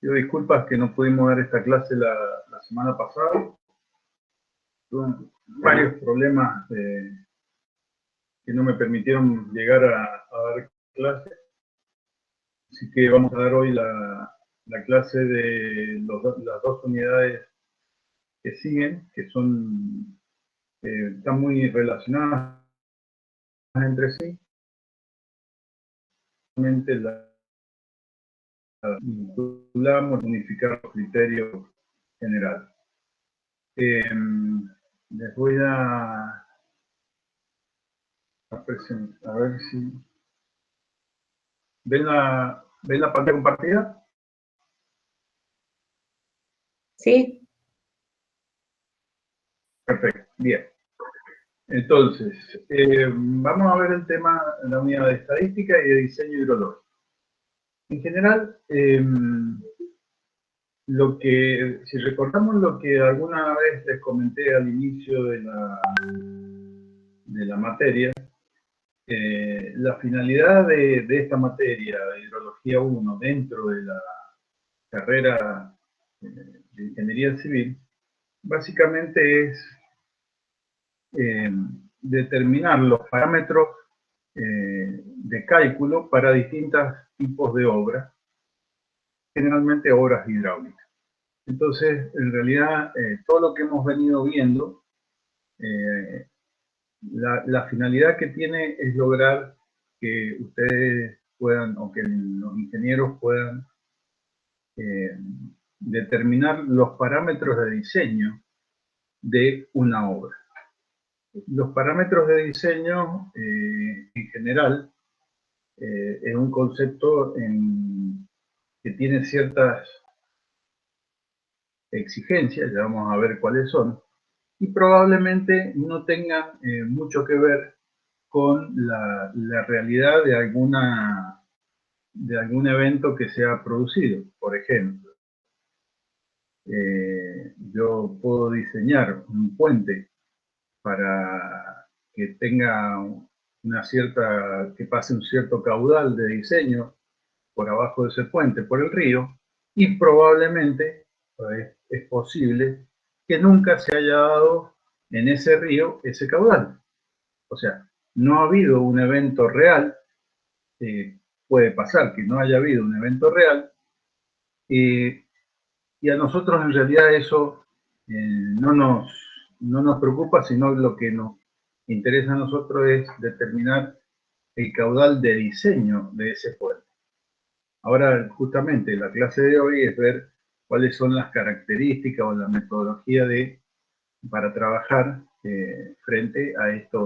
Pido disculpas que no pudimos dar esta clase la semana pasada. Tuve varios problemas que no me permitieron llegar a dar clase. Así que vamos a dar hoy la clase de las dos unidades que siguen, que están muy relacionadas entre sí. Realmente la vinculamos, unificar los criterios generales. Les voy a presentar, a ver si ven la pantalla compartida. Sí. Perfecto, bien. Entonces, vamos a ver el tema de la unidad de estadística y de diseño hidrológico. En general, si recordamos lo que alguna vez les comenté al inicio de la materia, la finalidad de esta materia, de Hidrología 1, dentro de la carrera de Ingeniería Civil, básicamente es determinar los parámetros de cálculo para distintos tipos de obras, generalmente obras hidráulicas. Entonces, en realidad, todo lo que hemos venido viendo, la finalidad que tiene es lograr que ustedes puedan, o que los ingenieros puedan determinar los parámetros de diseño de una obra. Los parámetros de diseño, en general, es un concepto que tiene ciertas exigencias, ya vamos a ver cuáles son, y probablemente no tengan mucho que ver con la realidad de algún evento que se ha producido. Por ejemplo, yo puedo diseñar un puente para que tenga que pase un cierto caudal de diseño por abajo de ese puente, por el río, y probablemente es posible que nunca se haya dado en ese río ese caudal. O sea, no ha habido un evento real, puede pasar que no haya habido un evento real, y a nosotros en realidad eso no nos preocupa, sino lo que nos interesa a nosotros es determinar el caudal de diseño de ese puente. Ahora, justamente, la clase de hoy es ver cuáles son las características o la metodología para trabajar frente a este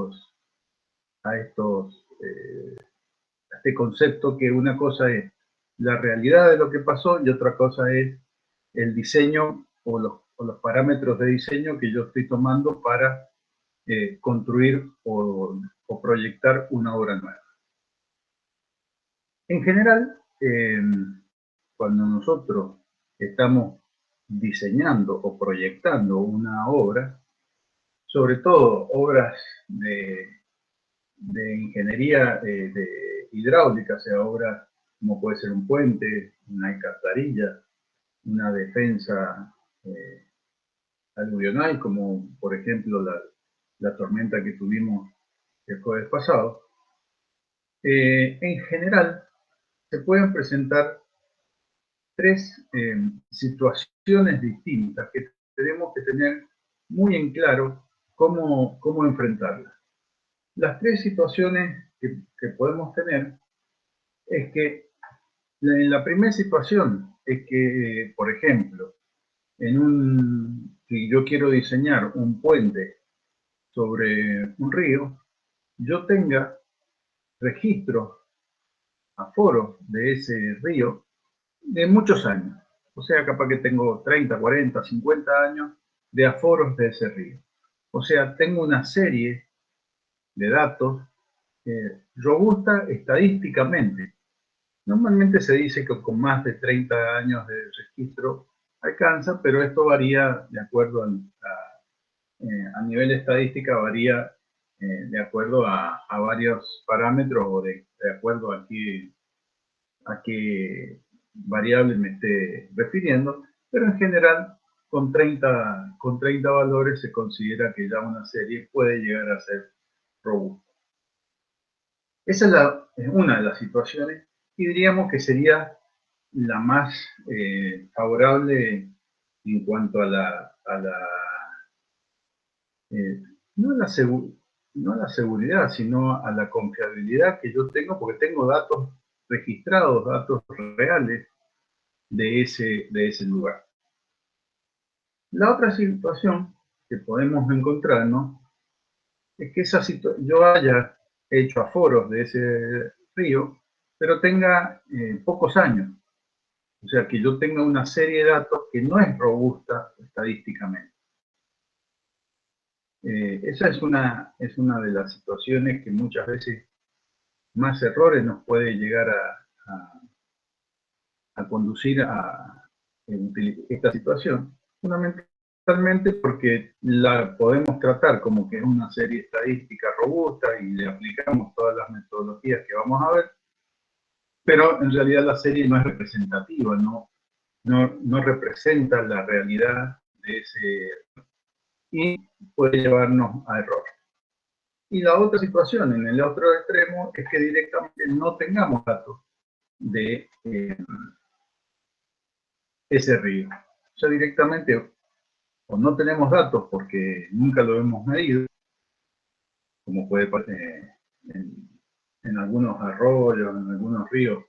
concepto, que una cosa es la realidad de lo que pasó y otra cosa es el diseño o los parámetros de diseño que yo estoy tomando para construir o proyectar una obra nueva. En general, cuando nosotros estamos diseñando o proyectando una obra, sobre todo obras de ingeniería de hidráulica, o sea, obras como puede ser un puente, una alcantarilla, una defensa aluvional, como por ejemplo la tormenta que tuvimos el jueves pasado, en general se pueden presentar tres situaciones distintas que tenemos que tener muy en claro cómo enfrentarlas. Las tres situaciones que podemos tener es que la primera situación es que, por ejemplo, si yo quiero diseñar un puente sobre un río, yo tenga registros, aforos de ese río de muchos años. O sea, capaz que tengo 30, 40, 50 años de aforos de ese río. O sea, tengo una serie de datos robusta estadísticamente. Normalmente se dice que con más de 30 años de registro alcanza, pero esto varía de acuerdo a nivel estadística, varía de acuerdo a varios parámetros o de acuerdo a qué variable me esté refiriendo, pero en general con 30 valores se considera que ya una serie puede llegar a ser robusta. Esa es una de las situaciones y diríamos que sería la más favorable en cuanto a eh, no, a no a la seguridad, sino a la confiabilidad que yo tengo, porque tengo datos registrados, datos reales de ese lugar. La otra situación que podemos encontrarnos es que yo haya hecho aforos de ese río, pero tenga pocos años. O sea, que yo tenga una serie de datos que no es robusta estadísticamente. Esa es una de las situaciones que muchas veces más errores nos puede llegar a conducir a esta situación, fundamentalmente porque la podemos tratar como que es una serie estadística robusta y le aplicamos todas las metodologías que vamos a ver, pero en realidad la serie no es representativa, no representa la realidad de ese y puede llevarnos a error. Y la otra situación, en el otro extremo, es que directamente no tengamos datos de ese río. O sea, directamente o no tenemos datos porque nunca lo hemos medido, como puede pasar en algunos arroyos, en algunos ríos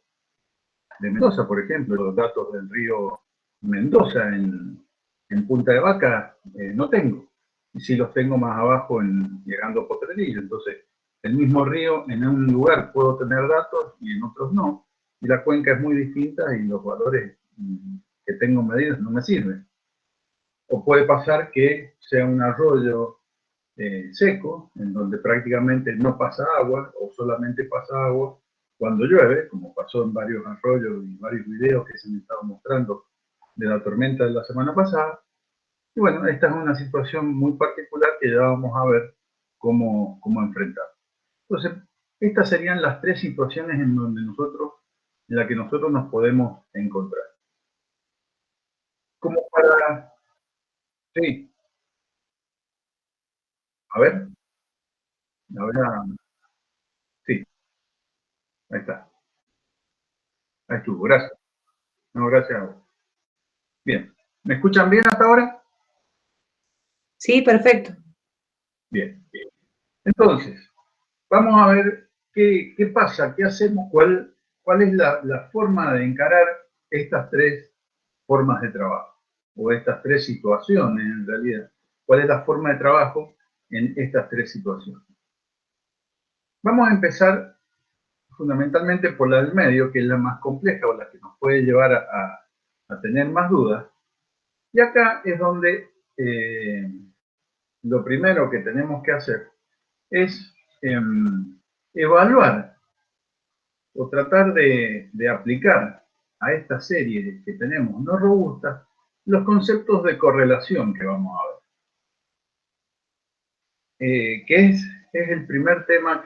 de Mendoza, por ejemplo, los datos del río Mendoza en Punta de Vaca no tengo. Y sí los tengo más abajo llegando a Potrerillo. Entonces, el mismo río en un lugar puedo tener datos y en otros no. Y la cuenca es muy distinta y los valores que tengo medidos no me sirven. O puede pasar que sea un arroyo seco, en donde prácticamente no pasa agua o solamente pasa agua cuando llueve, como pasó en varios arroyos y varios videos que se me estaban mostrando de la tormenta de la semana pasada. Y bueno, esta es una situación muy particular que ya vamos a ver cómo enfrentar. Entonces, estas serían las tres situaciones en las que nosotros nos podemos encontrar. Como para... Sí, a ver, ahora, sí, ahí está. Ahí estuvo, gracias. No, gracias a vos. Bien. ¿Me escuchan bien hasta ahora? Sí, perfecto. Bien. Entonces, vamos a ver qué pasa, qué hacemos, cuál es la forma de encarar estas tres formas de trabajo, o estas tres situaciones en realidad. ¿Cuál es la forma de trabajo en estas tres situaciones? Vamos a empezar fundamentalmente por la del medio, que es la más compleja o la que nos puede llevar a tener más dudas. Y acá es donde lo primero que tenemos que hacer es evaluar o tratar de aplicar a esta serie que tenemos no robusta los conceptos de correlación que vamos a ver. Que es el primer tema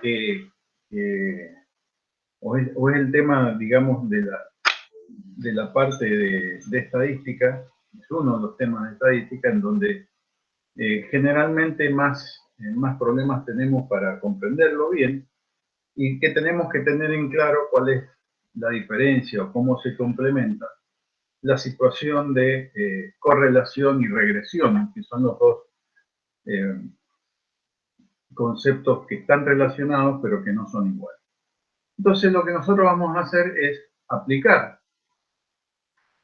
o es el tema, digamos, de la parte de estadística, es uno de los temas de estadística en donde generalmente más problemas tenemos para comprenderlo bien y que tenemos que tener en claro cuál es la diferencia o cómo se complementa la situación de correlación y regresión, que son los dos eh, conceptos que están relacionados pero que no son iguales. Entonces lo que nosotros vamos a hacer es aplicar,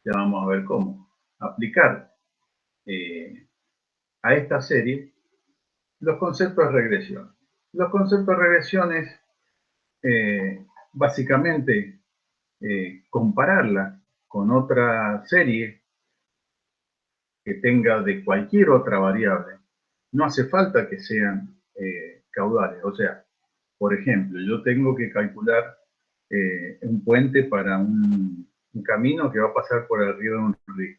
ya vamos a ver cómo, aplicar a esta serie los conceptos de regresión. Los conceptos de regresión es básicamente compararla con otra serie que tenga de cualquier otra variable. No hace falta que sean caudales. O sea, por ejemplo, yo tengo que calcular un puente para un camino que va a pasar por el río de un río.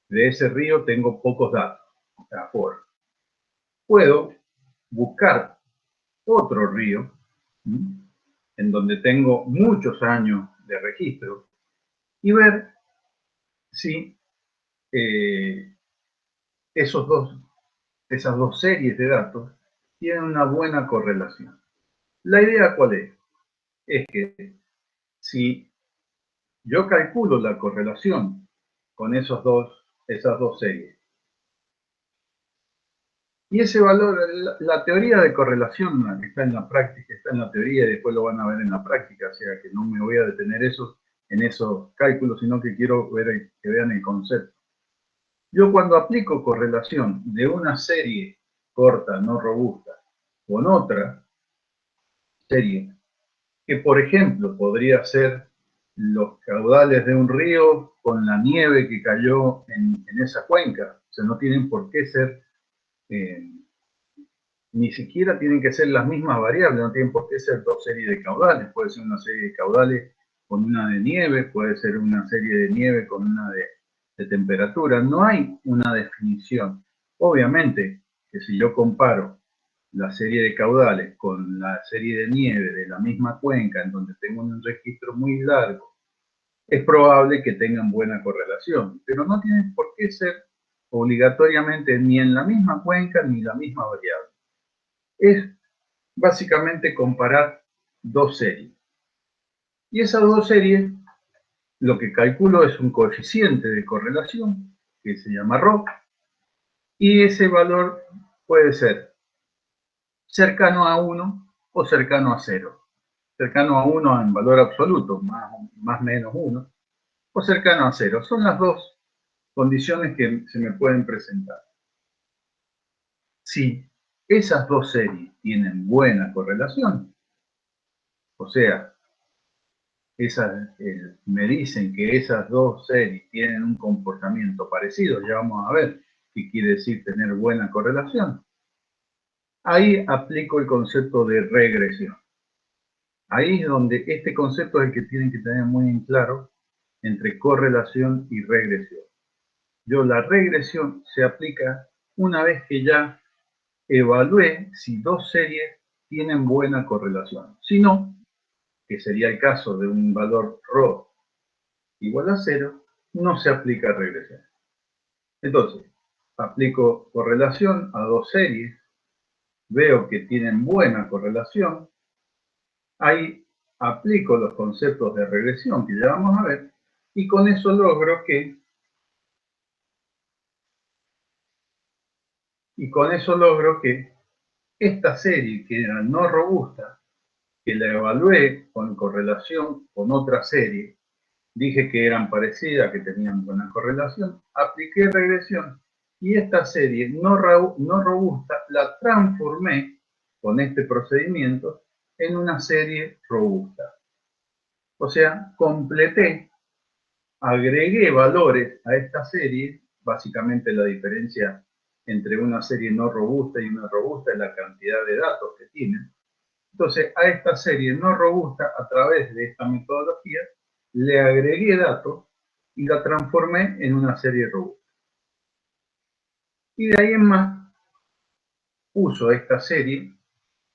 De ese río tengo pocos datos, o sea, puedo buscar otro río en donde tengo muchos años de registro y ver si esas dos series de datos tienen una buena correlación. La idea, ¿cuál es? Es que si yo calculo la correlación con esas dos series, y ese valor, la teoría de correlación está en la práctica, está en la teoría y después lo van a ver en la práctica, o sea que no me voy a detener en esos cálculos, sino que quiero que vean el concepto. Yo cuando aplico correlación de una serie corta, no robusta, con otra serie, que por ejemplo podría ser los caudales de un río con la nieve que cayó en esa cuenca, o sea, no tienen por qué ser ni siquiera tienen que ser las mismas variables, no tienen por qué ser dos series de caudales, puede ser una serie de caudales con una de nieve, puede ser una serie de nieve con una de temperatura, no hay una definición. Obviamente que si yo comparo la serie de caudales con la serie de nieve de la misma cuenca, en donde tengo un registro muy largo, es probable que tengan buena correlación, pero no tienen por qué ser obligatoriamente ni en la misma cuenca ni la misma variable. Es básicamente comparar dos series. Y esas dos series, lo que calculo es un coeficiente de correlación, que se llama ρ, y ese valor puede ser cercano a 1 o cercano a 0. Cercano a 1 en valor absoluto, más menos 1, o cercano a 0. Son las dos condiciones que se me pueden presentar. Si esas dos series tienen buena correlación, o sea, me dicen que esas dos series tienen un comportamiento parecido, ya vamos a ver qué quiere decir tener buena correlación. Ahí aplico el concepto de regresión. Ahí es donde este concepto es el que tienen que tener muy en claro entre correlación y regresión. La regresión se aplica una vez que ya evalué si dos series tienen buena correlación. Si no, que sería el caso de un valor ρ igual a 0, no se aplica regresión. Entonces, aplico correlación a dos series, veo que tienen buena correlación, ahí aplico los conceptos de regresión que ya vamos a ver, y con eso logro que esta serie, que era no robusta, que la evalué con correlación con otra serie, dije que eran parecidas, que tenían buena correlación, apliqué regresión y esta serie no robusta la transformé con este procedimiento en una serie robusta. O sea, completé, agregué valores a esta serie, básicamente la diferencia entre una serie no robusta y una robusta es la cantidad de datos que tienen. Entonces, a esta serie no robusta, a través de esta metodología, le agregué datos y la transformé en una serie robusta. Y de ahí en más, uso esta serie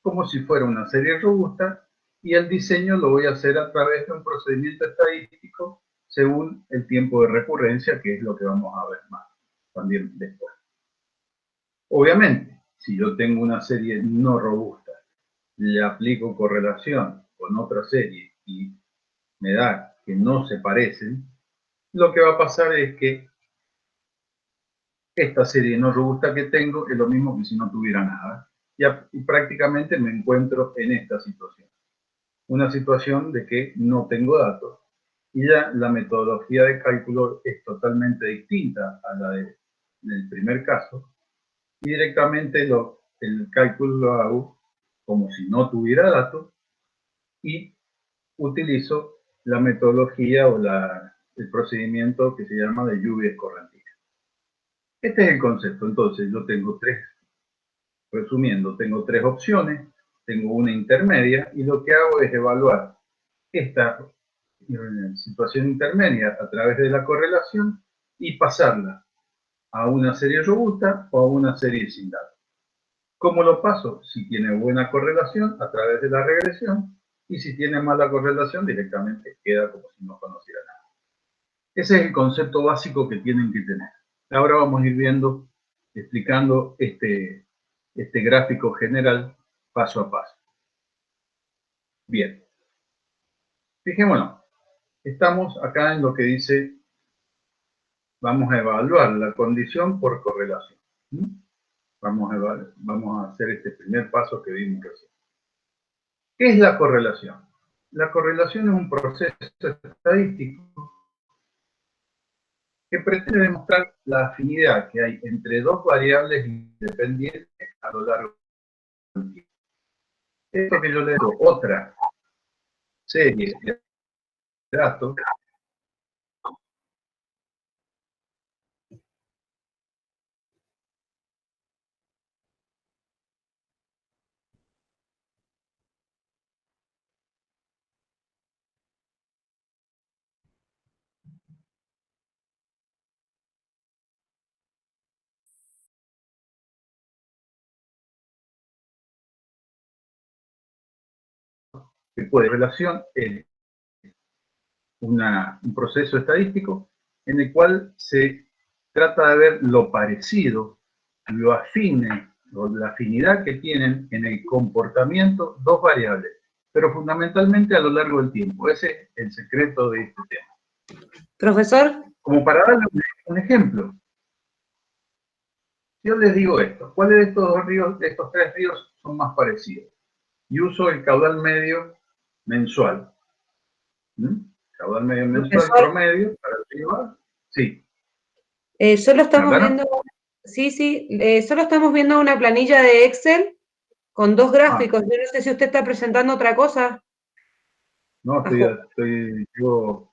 como si fuera una serie robusta y el diseño lo voy a hacer a través de un procedimiento estadístico según el tiempo de recurrencia, que es lo que vamos a ver más también después. Obviamente, si yo tengo una serie no robusta, le aplico correlación con otra serie y me da que no se parecen, lo que va a pasar es que esta serie no robusta que tengo es lo mismo que si no tuviera nada. Y prácticamente me encuentro en esta situación. Una situación de que no tengo datos y ya la metodología de cálculo es totalmente distinta a la del primer caso y directamente el cálculo lo hago como si no tuviera datos y utilizo la metodología o el procedimiento que se llama de lluvia escorrentina. Este es el concepto. Entonces, yo tengo resumiendo, tengo tres opciones, tengo una intermedia y lo que hago es evaluar esta situación intermedia a través de la correlación y pasarla a una serie robusta o a una serie sin datos. ¿Cómo lo paso? Si tiene buena correlación, a través de la regresión, y si tiene mala correlación, directamente queda como si no conociera nada. Ese es el concepto básico que tienen que tener. Ahora vamos a ir viendo, explicando este gráfico general paso a paso. Bien. Fijémonos, estamos acá en lo que dice, vamos a evaluar la condición por correlación. Vamos a hacer este primer paso que vimos que hacer. ¿Qué es la correlación? La correlación es un proceso estadístico que pretende demostrar la afinidad que hay entre dos variables independientes a lo largo del tiempo. Esto que yo le doy otra serie de datos que puede relación un proceso estadístico en el cual se trata de ver lo parecido, lo afine, o la afinidad que tienen en el comportamiento dos variables, pero fundamentalmente a lo largo del tiempo. Ese es el secreto de este tema. Profesor. Como para darle un ejemplo, yo les digo esto, ¿cuáles de estos dos ríos, de estos tres ríos son más parecidos? Y uso el caudal medio mensual. Caudal medio mensual Profesor. promedio para el río A. Sí. Solo estamos viendo, solo estamos viendo una planilla de Excel con dos gráficos. Yo no sé si usted está presentando otra cosa. No, yo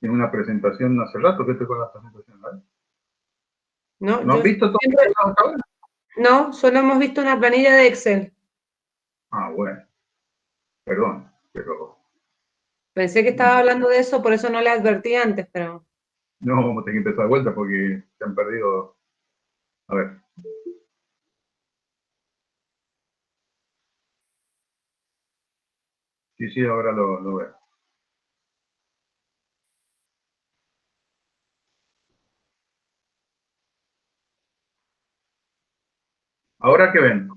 en una presentación hace rato que estoy con la presentación, ¿vale? ¿No has visto todo siempre, esto? No, solo hemos visto una planilla de Excel. Ah, bueno. Perdón, pero... Pensé que estaba hablando de eso, por eso no le advertí antes, pero... No, vamos a tener que empezar de vuelta porque se han perdido... A ver. Sí, ahora lo veo. ¿Ahora qué ven?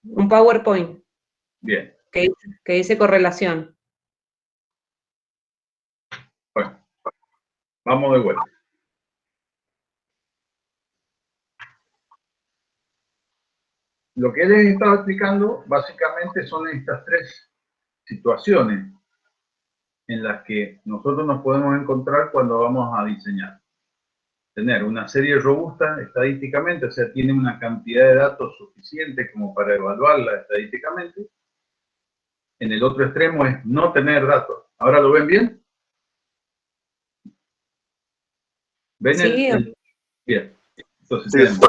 Un PowerPoint. Bien. Que dice correlación. Bueno, vamos de vuelta. Lo que les estaba explicando básicamente son estas tres situaciones en las que nosotros nos podemos encontrar cuando vamos a diseñar. Tener una serie robusta estadísticamente, o sea, tiene una cantidad de datos suficiente como para evaluarla estadísticamente. En el otro extremo es no tener datos. ¿Ahora lo ven bien? ¿Ven Sí. Bien. Entonces tenemos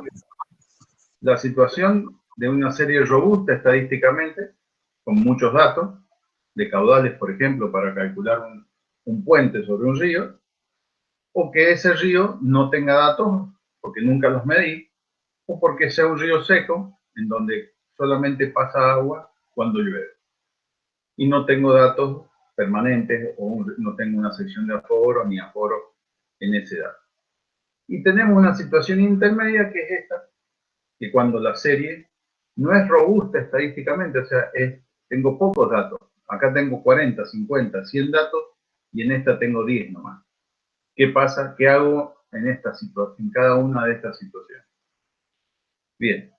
la situación de una serie robusta estadísticamente, con muchos datos, de caudales, por ejemplo, para calcular un puente sobre un río, o que ese río no tenga datos, porque nunca los medí, o porque sea un río seco, en donde solamente pasa agua cuando llueve. Y no tengo datos permanentes, o no tengo una sección de aforo ni aforo en ese dato. Y tenemos una situación intermedia que es esta, que cuando la serie no es robusta estadísticamente, o sea, tengo pocos datos. Acá tengo 40, 50, 100 datos y en esta tengo 10 nomás. ¿Qué pasa? ¿Qué hago en cada una de estas situaciones? Bien,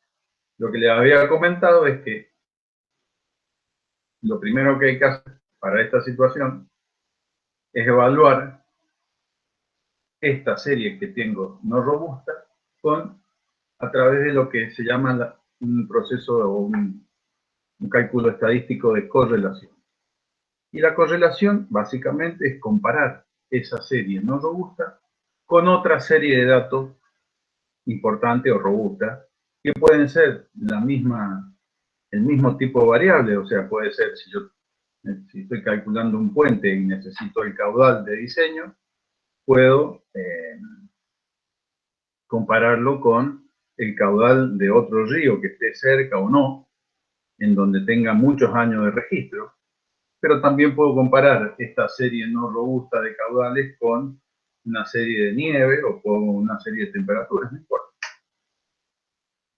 lo que les había comentado es que lo primero que hay que hacer para esta situación es evaluar esta serie que tengo no robusta a través de lo que se llama un proceso o un cálculo estadístico de correlación. Y la correlación básicamente es comparar esa serie no robusta con otra serie de datos importante o robusta que pueden ser el mismo tipo de variable, o sea, puede ser si estoy calculando un puente y necesito el caudal de diseño, puedo compararlo con el caudal de otro río que esté cerca o no, en donde tenga muchos años de registro, pero también puedo comparar esta serie no robusta de caudales con una serie de nieve o con una serie de temperaturas, no importa.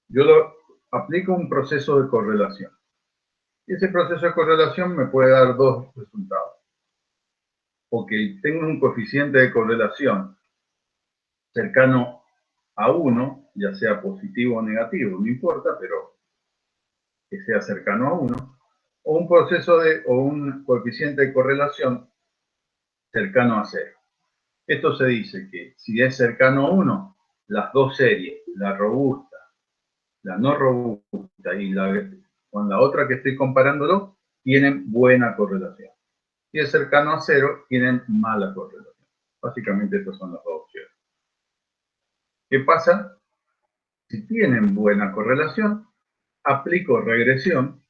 Yo aplico un proceso de correlación. Y ese proceso de correlación me puede dar dos resultados. O que tengo un coeficiente de correlación cercano a 1, ya sea positivo o negativo, no importa, pero que sea cercano a 1, o un coeficiente de correlación cercano a 0. Esto se dice que si es cercano a 1, las dos series, la robusta, la no robusta y con la otra que estoy comparándolo, tienen buena correlación. Si es cercano a 0, tienen mala correlación. Básicamente estas son las dos opciones. ¿Qué pasa? Si tienen buena correlación, aplico regresión.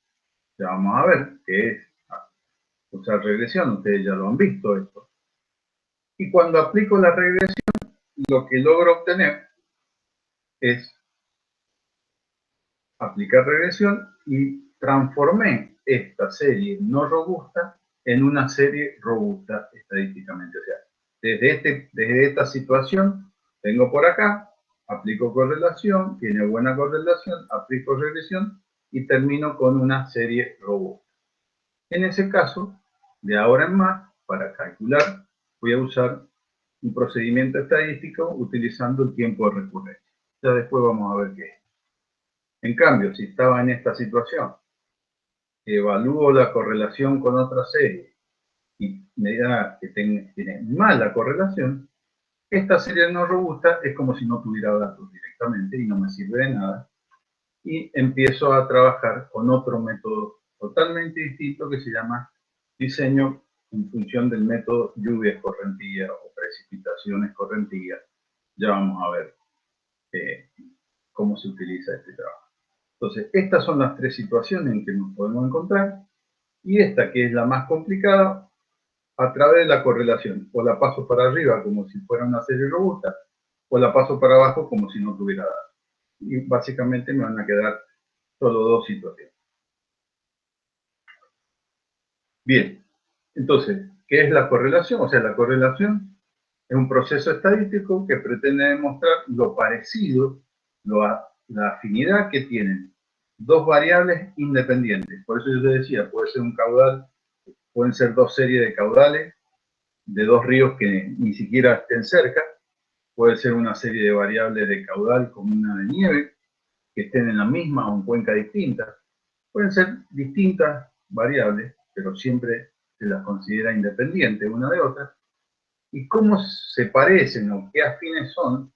Ya vamos a ver qué es usar regresión. Ustedes ya lo han visto esto. Y cuando aplico la regresión, lo que logro obtener es aplicar regresión y transformé esta serie no robusta en una serie robusta estadísticamente. O sea, desde esta situación, vengo por acá, aplico correlación, tiene buena correlación, aplico regresión y termino con una serie robusta. En ese caso, de ahora en más, para calcular, voy a usar un procedimiento estadístico utilizando el tiempo de recurrencia. Ya después vamos a ver qué es. En cambio, si estaba en esta situación, evalúo la correlación con otra serie y me da que tiene mala correlación, esta serie no robusta es como si no tuviera datos directamente y no me sirve de nada. Y empiezo a trabajar con otro método totalmente distinto que se llama diseño en función del método lluvias correntías o precipitaciones correntías. Ya vamos a ver cómo se utiliza este trabajo. Entonces, estas son las tres situaciones en que nos podemos encontrar y esta, que es la más complicada, a través de la correlación. O la paso para arriba como si fuera una serie robusta, o la paso para abajo como si no tuviera datos. Y básicamente me van a quedar solo dos situaciones. Bien, entonces, ¿qué es la correlación? O sea, la correlación es un proceso estadístico que pretende demostrar lo parecido, la afinidad que tienen dos variables independientes. Por eso yo les decía, puede ser un caudal, pueden ser dos series de caudales de dos ríos que ni siquiera estén cerca, puede ser una serie de variables de caudal como una de nieve, que estén en la misma o en cuenca distinta. Pueden ser distintas variables, pero siempre se las considera independientes una de otra. Y cómo se parecen o qué afines son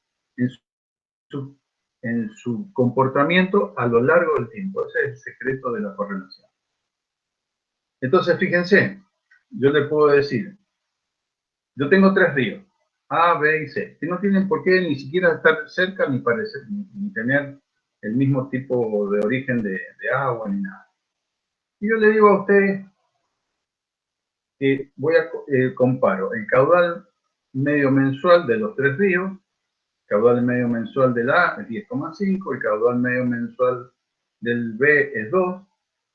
en su comportamiento a lo largo del tiempo. Ese es el secreto de la correlación. Entonces, fíjense, yo le puedo decir, yo tengo tres ríos, A, B y C, que no tienen por qué ni siquiera estar cerca ni parecer, ni tener el mismo tipo de origen de agua ni nada. Y yo le digo a ustedes que comparo el caudal medio mensual de los tres ríos, caudal medio mensual del A es 10,5, el caudal medio mensual del B es 2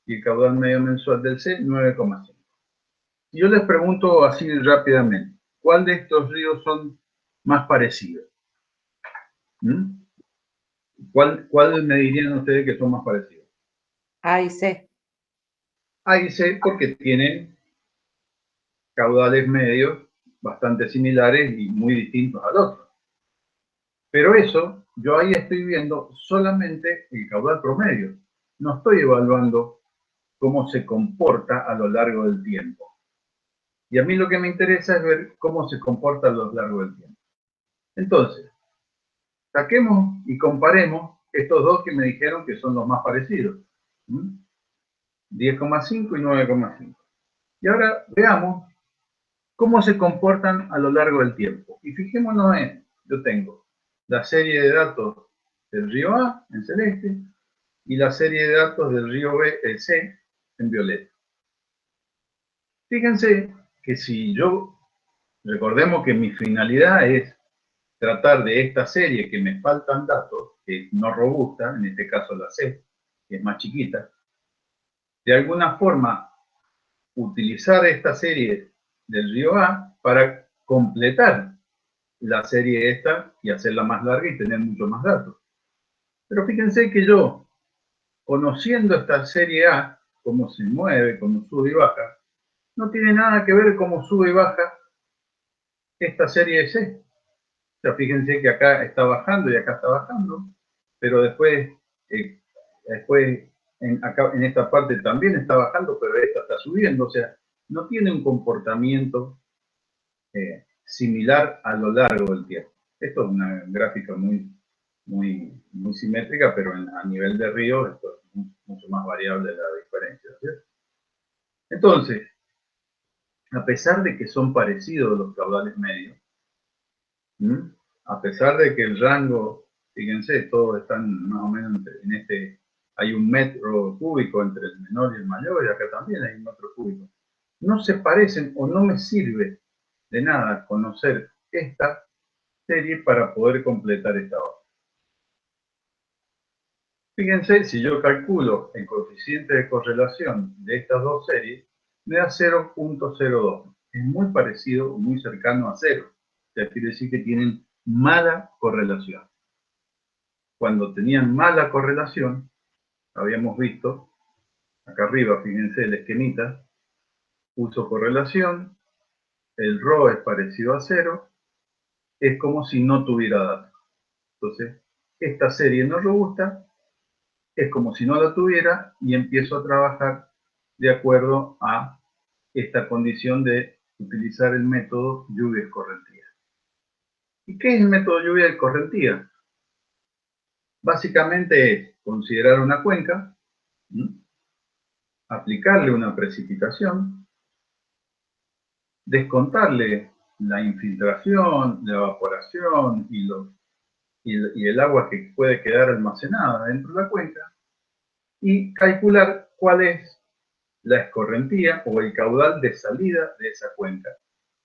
y el caudal medio mensual del C 9,5. Y yo les pregunto así rápidamente, ¿cuál de estos ríos son más parecidos? ¿Mm? ¿Cuál me dirían ustedes que son más parecidos? A y C. A y C porque tienen caudales medios bastante similares y muy distintos al otro. Pero eso, yo ahí estoy viendo solamente el caudal promedio. No estoy evaluando cómo se comporta a lo largo del tiempo. Y a mí lo que me interesa es ver cómo se comporta a lo largo del tiempo. Entonces, saquemos y comparemos estos dos que me dijeron que son los más parecidos. 10,5 y 9,5. Y ahora veamos cómo se comportan a lo largo del tiempo. Y fijémonos en, yo tengo la serie de datos del río A en celeste y la serie de datos del río B, el C, en violeta. Fíjense que si recordemos que mi finalidad es tratar de esta serie que me faltan datos, que es no robusta, en este caso la C, que es más chiquita, de alguna forma utilizar esta serie del río A para completar la serie esta y hacerla más larga y tener mucho más datos. Pero fíjense que yo, conociendo esta serie A, cómo se mueve, cómo sube y baja, no tiene nada que ver cómo sube y baja esta serie C. O sea, fíjense que acá está bajando y acá está bajando, pero después en esta parte también está bajando, pero esta está subiendo. O sea, no tiene un comportamiento similar a lo largo del tiempo. Esto es una gráfica muy simétrica, pero a nivel de río esto es mucho más variable la diferencia, ¿cierto? Entonces, a pesar de que son parecidos los caudales medios, a pesar de que el rango, fíjense, todos están más o menos en este, hay 1 metro cúbico entre el menor y el mayor, y acá también hay 1 metro cúbico. No se parecen o no me sirve de nada conocer esta serie para poder completar esta obra. Fíjense, si yo calculo el coeficiente de correlación de estas dos series, me da 0.02. Es muy parecido, muy cercano a 0. O sea, quiere decir que tienen mala correlación. Cuando tenían mala correlación, habíamos visto, acá arriba, fíjense el esquemita, uso correlación, el ρ es parecido a 0, es como si no tuviera datos. Entonces, esta serie no robusta es como si no la tuviera y empiezo a trabajar de acuerdo a esta condición de utilizar el método lluvia escorrentía. ¿Y qué es el método lluvia escorrentía? Básicamente es considerar una cuenca, aplicarle una precipitación, descontarle la infiltración, la evaporación y el agua que puede quedar almacenada dentro de la cuenca y calcular cuál es la escorrentía o el caudal de salida de esa cuenca.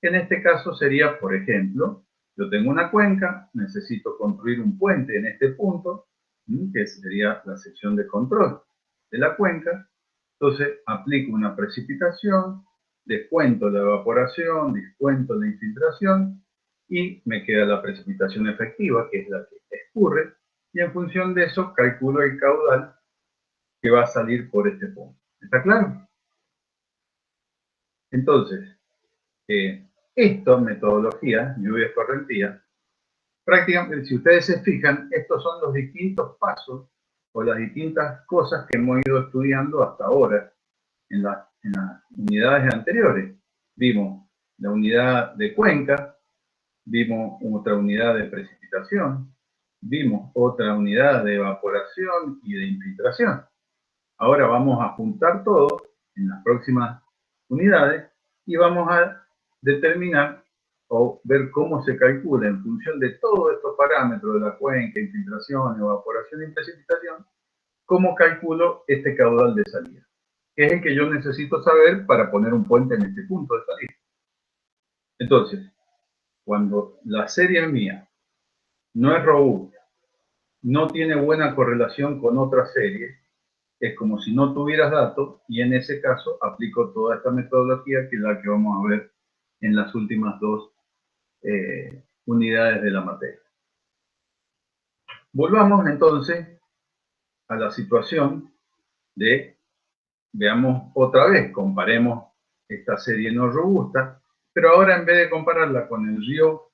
En este caso sería, por ejemplo, yo tengo una cuenca, necesito construir un puente en este punto, que sería la sección de control de la cuenca. Entonces aplico una precipitación, descuento la evaporación, descuento la infiltración y me queda la precipitación efectiva, que es la que escurre, y en función de eso calculo el caudal que va a salir por este punto. ¿Está claro? Entonces, esta metodología, lluvia escorrentía, prácticamente, si ustedes se fijan, estos son los distintos pasos o las distintas cosas que hemos ido estudiando hasta ahora en las unidades anteriores. Vimos la unidad de cuenca, vimos otra unidad de precipitación, vimos otra unidad de evaporación y de infiltración. Ahora vamos a juntar todo en las próximas unidades y vamos a determinar o ver cómo se calcula en función de todos estos parámetros de la cuenca, infiltración, evaporación y precipitación, cómo calculo este caudal de salida, que es el que yo necesito saber para poner un puente en este punto de salida. Entonces, cuando la serie mía no es robusta, no tiene buena correlación con otra serie, es como si no tuvieras datos y en ese caso aplico toda esta metodología que es la que vamos a ver en las últimas dos unidades de la materia. Volvamos entonces a la situación de, veamos otra vez, comparemos esta serie no robusta, pero ahora en vez de compararla con el río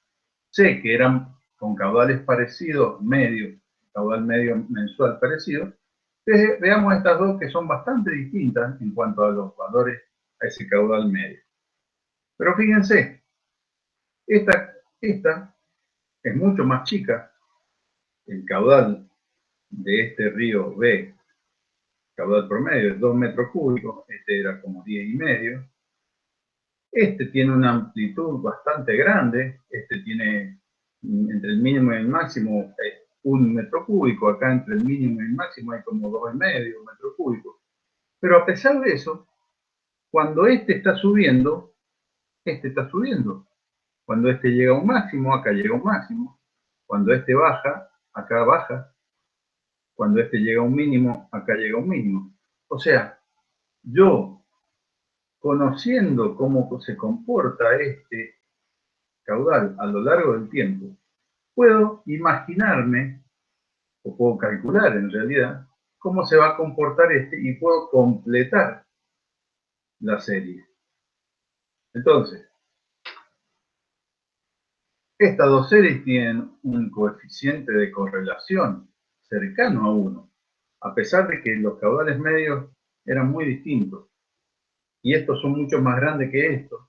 C, que eran con caudales parecidos, caudal medio mensual parecido, veamos estas dos que son bastante distintas en cuanto a los valores a ese caudal medio. Pero fíjense, esta es mucho más chica, el caudal de este río B, caudal promedio es 2 metros cúbicos, este era como 10,5. Este tiene una amplitud bastante grande, este tiene entre el mínimo y el máximo 1 metro cúbico, acá entre el mínimo y el máximo hay como 2,5 metros cúbicos. Pero a pesar de eso, cuando este está subiendo, este está subiendo. Cuando este llega a un máximo, acá llega a un máximo. Cuando este baja, acá baja. Cuando este llega a un mínimo, acá llega a un mínimo. O sea, yo conociendo cómo se comporta este caudal a lo largo del tiempo, puedo imaginarme, o puedo calcular en realidad, cómo se va a comportar este y puedo completar la serie. Entonces, estas dos series tienen un coeficiente de correlación cercano a 1, a pesar de que los caudales medios eran muy distintos. Y estos son mucho más grandes que estos.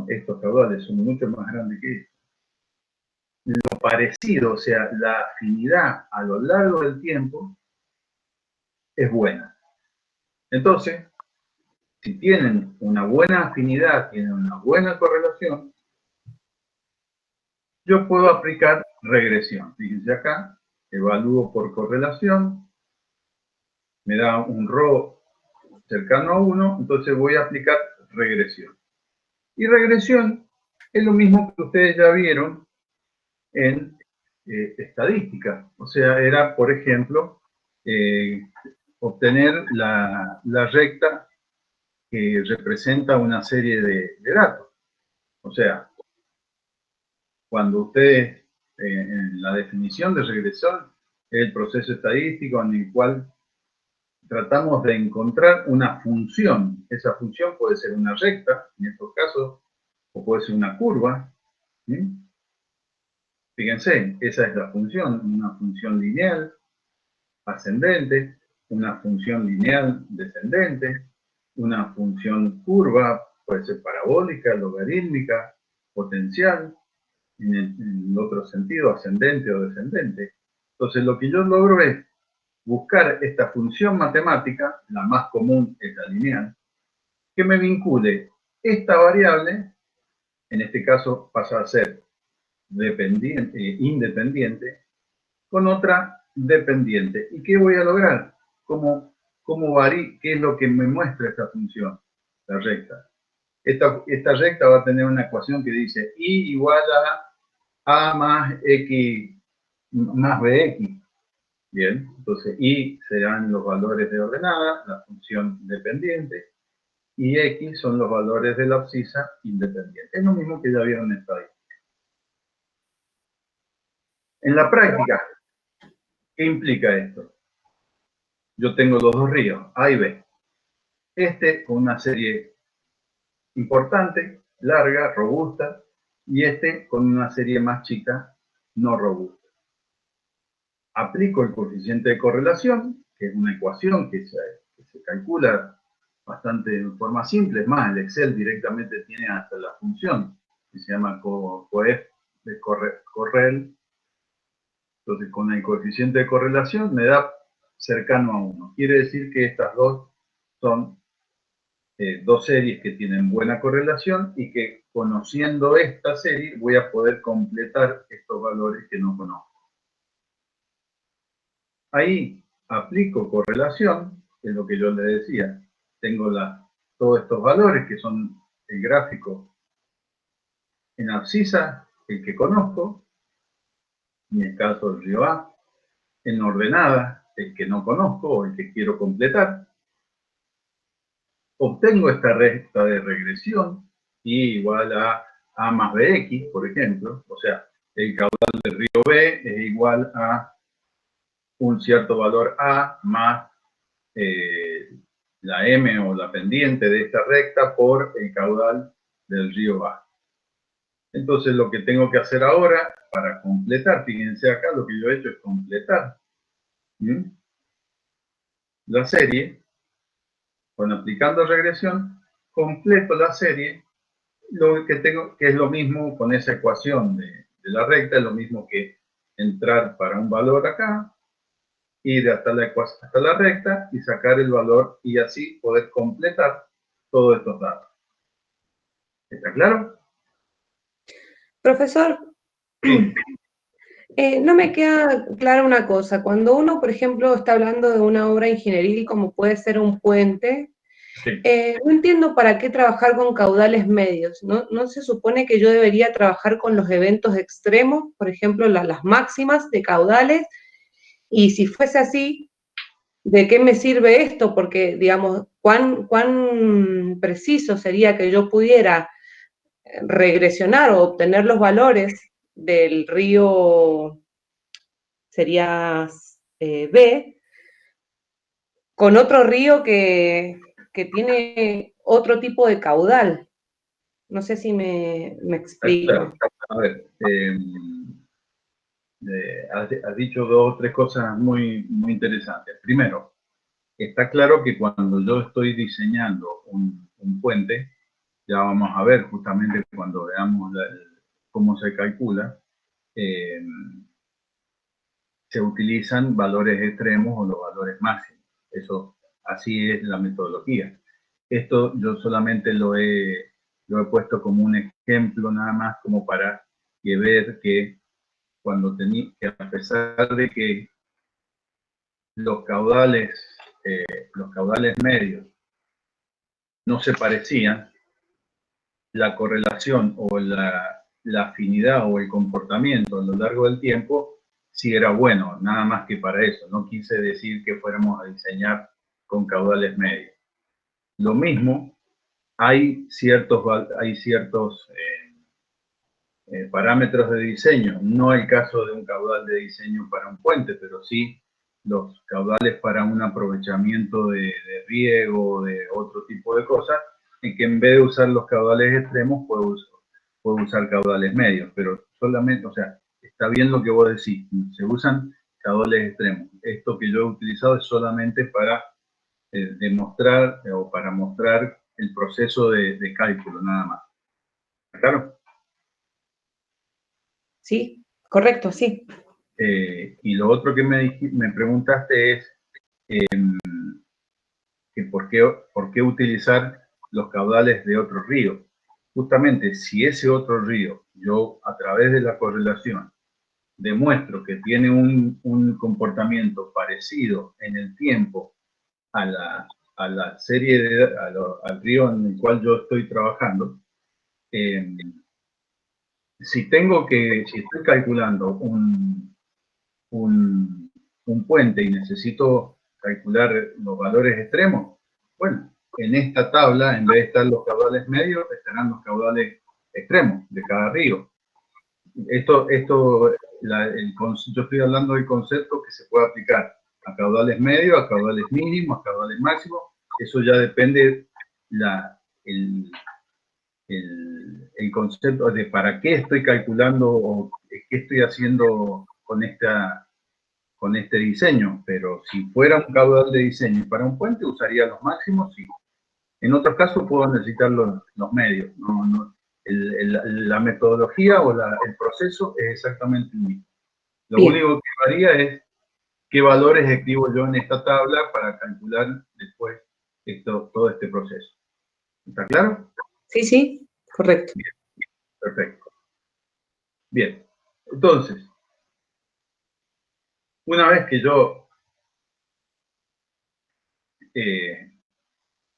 Estos caudales son mucho más grandes que estos. Lo parecido, o sea, la afinidad a lo largo del tiempo es buena. Entonces, si tienen una buena afinidad, tienen una buena correlación, yo puedo aplicar regresión. Fíjense acá, evalúo por correlación, me da un ρ cercano a 1, entonces voy a aplicar regresión. Y regresión es lo mismo que ustedes ya vieron en estadística. O sea, era, por ejemplo, obtener la recta que representa una serie de datos. O sea, cuando ustedes, en la definición de regresión, es el proceso estadístico en el cual tratamos de encontrar una función. Esa función puede ser una recta, en estos casos, o puede ser una curva. ¿Sí? Fíjense, esa es la función, una función lineal ascendente, una función lineal descendente, una función curva, puede ser parabólica, logarítmica, potencial, en el otro sentido, ascendente o descendente. Entonces, lo que yo logro es buscar esta función matemática, la más común es la lineal, que me vincule esta variable, en este caso pasa a ser independiente, con otra dependiente. ¿Y qué voy a lograr? ¿Qué es lo que me muestra esta función? La recta. Esta recta va a tener una ecuación que dice y igual a más x más bx. Bien, entonces y serán los valores de ordenada, la función dependiente, y x son los valores de la abscisa independiente. Es lo mismo que ya vieron en estadística. En la práctica, ¿qué implica esto? Yo tengo los dos ríos, A y B. Este con una serie importante, larga, robusta, y este con una serie más chica, no robusta. Aplico el coeficiente de correlación, que es una ecuación que se calcula bastante de forma simple. Es más, el Excel directamente tiene hasta la función, que se llama coef de correl. Entonces, con el coeficiente de correlación me da cercano a 1. Quiere decir que estas dos son dos series que tienen buena correlación y que conociendo esta serie voy a poder completar estos valores que no conozco. Ahí aplico correlación, que es lo que yo le decía. Tengo todos estos valores que son el gráfico en abscisa, el que conozco, en el caso del río A, en ordenada, el que no conozco o el que quiero completar. Obtengo esta recta de regresión, y igual a más bx, por ejemplo. O sea, el caudal del río B es igual a un cierto valor a más la m o la pendiente de esta recta por el caudal del río A. Entonces, lo que tengo que hacer ahora para completar, fíjense acá, lo que yo he hecho es completar la serie. Cuando aplicando regresión, completo la serie. Lo que tengo, que es lo mismo con esa ecuación de la recta, es lo mismo que entrar para un valor acá, ir hasta la recta y sacar el valor y así poder completar todos estos datos. ¿Está claro? Profesor, Sí. No me queda clara una cosa. Cuando uno, por ejemplo, está hablando de una obra ingenieril como puede ser un puente, Sí. No entiendo para qué trabajar con caudales medios. ¿No se supone que yo debería trabajar con los eventos extremos, por ejemplo, las máximas de caudales? Y si fuese así, ¿de qué me sirve esto? Porque, digamos, ¿cuán preciso sería que yo pudiera regresionar o obtener los valores del río, sería B, con otro río que tiene otro tipo de caudal? No sé si me explico. Claro. A ver, has dicho dos o tres cosas muy interesantes. Primero, está claro que cuando yo estoy diseñando un puente, ya vamos a ver justamente cuando veamos cómo se calcula, se utilizan valores extremos o los valores máximos. Eso, así es la metodología. Esto yo solamente lo he puesto como un ejemplo nada más, como para que ver que que a pesar de que los caudales medios no se parecían, la correlación o la afinidad o el comportamiento a lo largo del tiempo sí era bueno, nada más que para eso. No quise decir que fuéramos a diseñar con caudales medios. Lo mismo, hay ciertos parámetros de diseño, no el caso de un caudal de diseño para un puente, pero sí los caudales para un aprovechamiento de riego o de otro tipo de cosas, en que en vez de usar los caudales extremos, puedo usar caudales medios, pero solamente, o sea, está bien lo que vos decís, se usan caudales extremos. Esto que yo he utilizado es solamente para demostrar o para mostrar el proceso de cálculo, nada más. ¿Claro? Sí, correcto, sí. Y lo otro que me preguntaste es que por qué utilizar los caudales de otro río. Justamente, si ese otro río, yo a través de la correlación demuestro que tiene un comportamiento parecido en el tiempo a la serie al río en el cual yo estoy trabajando, si estoy calculando un puente y necesito calcular los valores extremos, bueno, en esta tabla, en vez de estar los caudales medios, estarán los caudales extremos de cada río. Yo estoy hablando del concepto que se puede aplicar a caudales medios, a caudales mínimos, a caudales máximos. Eso ya depende el concepto de para qué estoy calculando o qué estoy haciendo con este diseño, pero si fuera un caudal de diseño para un puente usaría los máximos y en otros casos puedo necesitar los medios. La metodología o el proceso es exactamente el mismo. Lo Bien. único que varía es qué valores escribo yo en esta tabla para calcular después todo este proceso. ¿Está claro? Sí, sí, correcto. Bien, perfecto. Bien, entonces, una vez que yo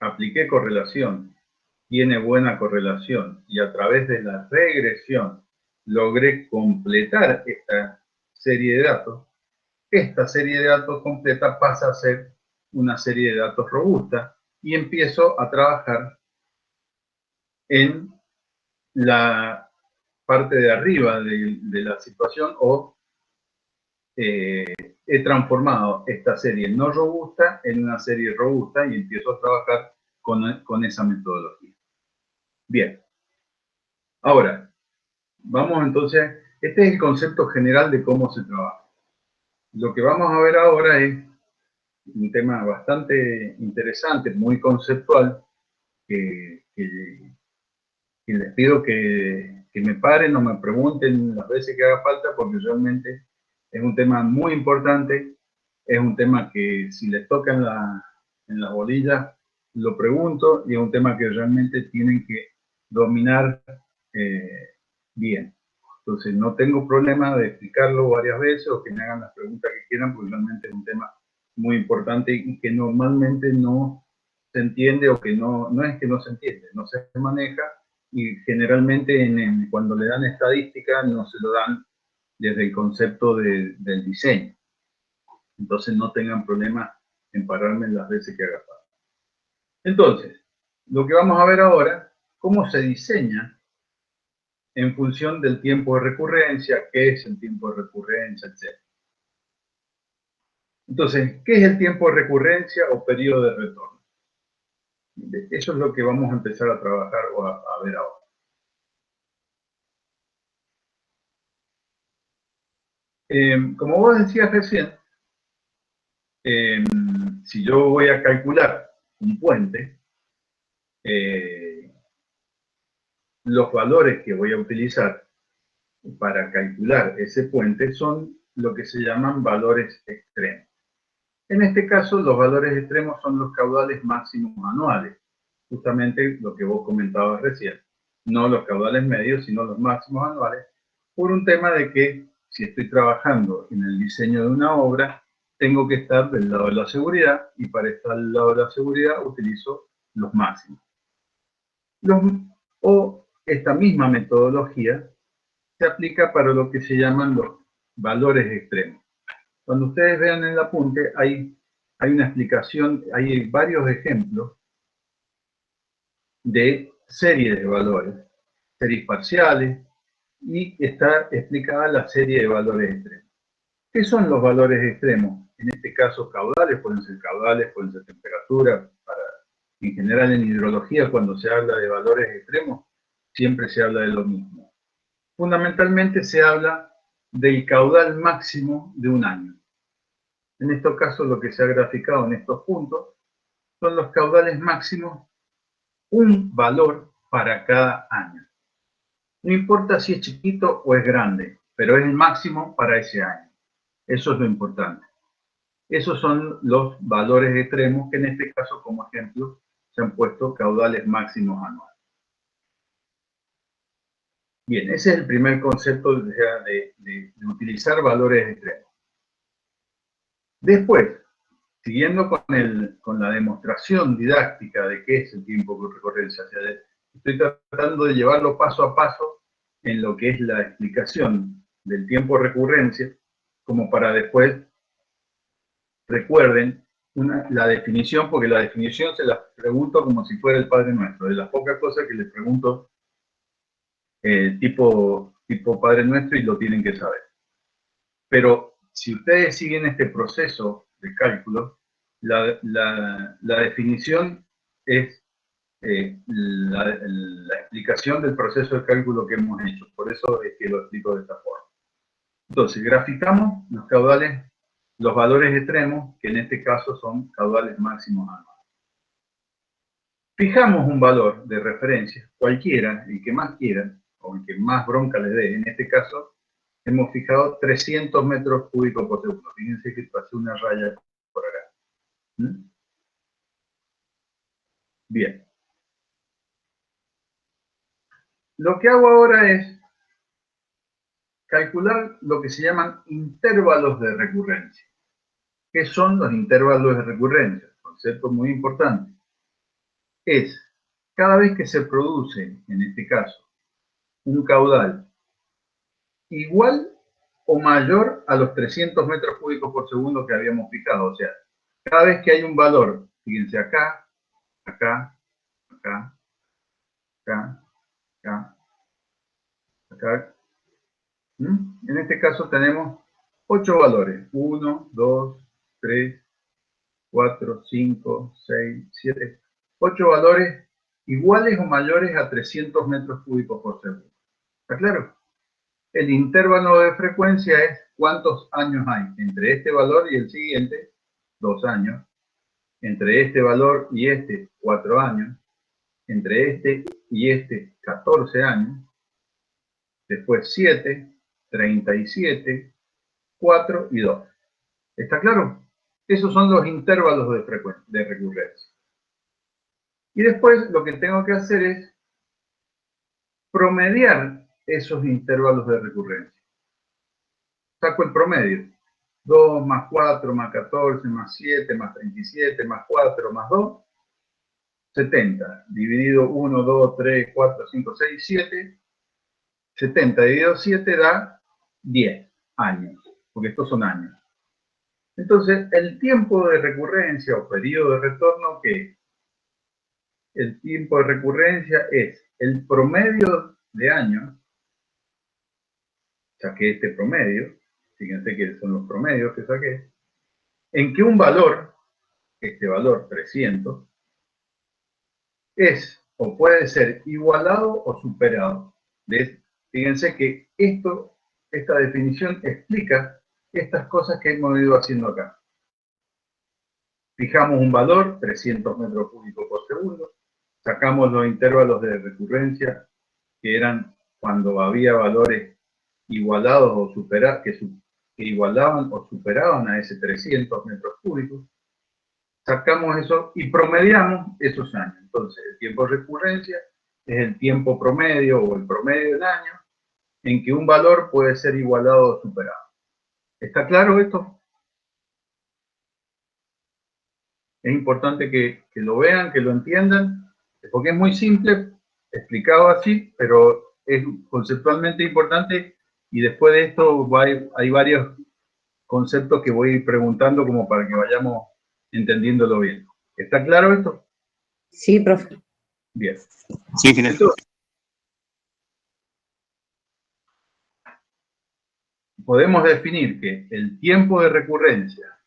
apliqué correlación, tiene buena correlación y a través de la regresión logré completar esta serie de datos, esta serie de datos completa pasa a ser una serie de datos robusta y empiezo a trabajar en la parte de arriba de la situación o he transformado esta serie no robusta en una serie robusta y empiezo a trabajar con esa metodología. Bien. Ahora, vamos entonces, este es el concepto general de cómo se trabaja. Lo que vamos a ver ahora es un tema bastante interesante, muy conceptual, que les pido que me paren o me pregunten las veces que haga falta, porque realmente es un tema muy importante, es un tema que si les toca en la bolilla, lo pregunto, y es un tema que realmente tienen que dominar bien. Entonces no tengo problema de explicarlo varias veces o que me hagan las preguntas que quieran, porque realmente es un tema muy importante y que normalmente no se entiende o que no es que no se entiende, no se maneja y generalmente cuando le dan estadística no se lo dan desde el concepto del diseño. Entonces no tengan problema en pararme las veces que haga falta. Entonces, lo que vamos a ver ahora, cómo se diseña en función del tiempo de recurrencia, qué es el tiempo de recurrencia, etc. Entonces, ¿qué es el tiempo de recurrencia o periodo de retorno? Eso es lo que vamos a empezar a trabajar o a ver ahora. Como vos decías recién, si yo voy a calcular un puente, los valores que voy a utilizar para calcular ese puente son lo que se llaman valores extremos. En este caso, los valores extremos son los caudales máximos anuales, justamente lo que vos comentabas recién, no los caudales medios, sino los máximos anuales, por un tema de que si estoy trabajando en el diseño de una obra, tengo que estar del lado de la seguridad, y para estar del lado de la seguridad utilizo los máximos. Esta misma metodología se aplica para lo que se llaman los valores extremos. Cuando ustedes vean en el apunte, hay una explicación, hay varios ejemplos de series de valores, series parciales, y está explicada la serie de valores extremos. ¿Qué son los valores extremos? En este caso, caudales, pueden ser temperatura. En general, en hidrología, cuando se habla de valores extremos, siempre se habla de lo mismo. Fundamentalmente se habla del caudal máximo de un año. En estos casos, lo que se ha graficado en estos puntos son los caudales máximos, un valor para cada año. No importa si es chiquito o es grande, pero es el máximo para ese año. Eso es lo importante. Esos son los valores extremos que en este caso, como ejemplo, se han puesto caudales máximos anuales. Bien, ese es el primer concepto de utilizar valores extremos. Después, siguiendo con la demostración didáctica de qué es el tiempo de recurrencia, estoy tratando de llevarlo paso a paso en lo que es la explicación del tiempo de recurrencia, como para después recuerden la definición, porque la definición se la pregunto como si fuera el Padre Nuestro, de las pocas cosas que les pregunto tipo Padre Nuestro, y lo tienen que saber. Pero si ustedes siguen este proceso de cálculo, la definición es la explicación del proceso de cálculo que hemos hecho. Por eso es que lo explico de esta forma. Entonces, graficamos los caudales, los valores extremos, que en este caso son caudales máximos anuales. Fijamos un valor de referencia, cualquiera, el que más quieran, o el que más bronca les dé. En este caso, hemos fijado 300 metros cúbicos por segundo. Fíjense que pasé una raya por acá. Bien. Lo que hago ahora es calcular lo que se llaman intervalos de recurrencia. ¿Qué son los intervalos de recurrencia? Concepto muy importante. Es cada vez que se produce, en este caso, un caudal igual o mayor a los 300 metros cúbicos por segundo que habíamos fijado. O sea, cada vez que hay un valor, fíjense acá, acá, acá, acá, acá, acá. En este caso tenemos 8 valores. 1, 2, 3, 4, 5, 6, 7. 8 valores iguales o mayores a 300 metros cúbicos por segundo. ¿Está claro? El intervalo de frecuencia es cuántos años hay entre este valor y el siguiente, 2 años. Entre este valor y este, 4 años. Entre este y este, 14 años. Después 7, 37, 4 y 2. ¿Está claro? Esos son los intervalos de recurrencia. Y después lo que tengo que hacer es promediar esos intervalos de recurrencia. Saco el promedio. 2 más 4 más 14 más 7 más 37 más 4 más 2, 70. Dividido 1, 2, 3, 4, 5, 6, 7. 70 dividido 7 da 10 años, porque estos son años. Entonces, el tiempo de recurrencia o periodo de retorno, ¿qué es? El tiempo de recurrencia es el promedio de años, saqué este promedio, fíjense que son los promedios que saqué, en que un valor, este valor 300, es o puede ser igualado o superado. Fíjense que esta definición explica estas cosas que hemos ido haciendo acá. Fijamos un valor, 300 metros cúbicos por segundo, sacamos los intervalos de recurrencia, que eran cuando había valores igualados o superados, que igualaban o superaban a ese 300 metros cúbicos, sacamos eso y promediamos esos años. Entonces, el tiempo de recurrencia es el tiempo promedio o el promedio del año en que un valor puede ser igualado o superado. ¿Está claro esto? Es importante que lo vean, que lo entiendan, porque es muy simple, explicado así, pero es conceptualmente importante y después de esto hay varios conceptos que voy preguntando como para que vayamos entendiéndolo bien. ¿Está claro esto? Sí, profe. Bien. Sí, Ginés. Entonces, podemos definir que el tiempo de recurrencia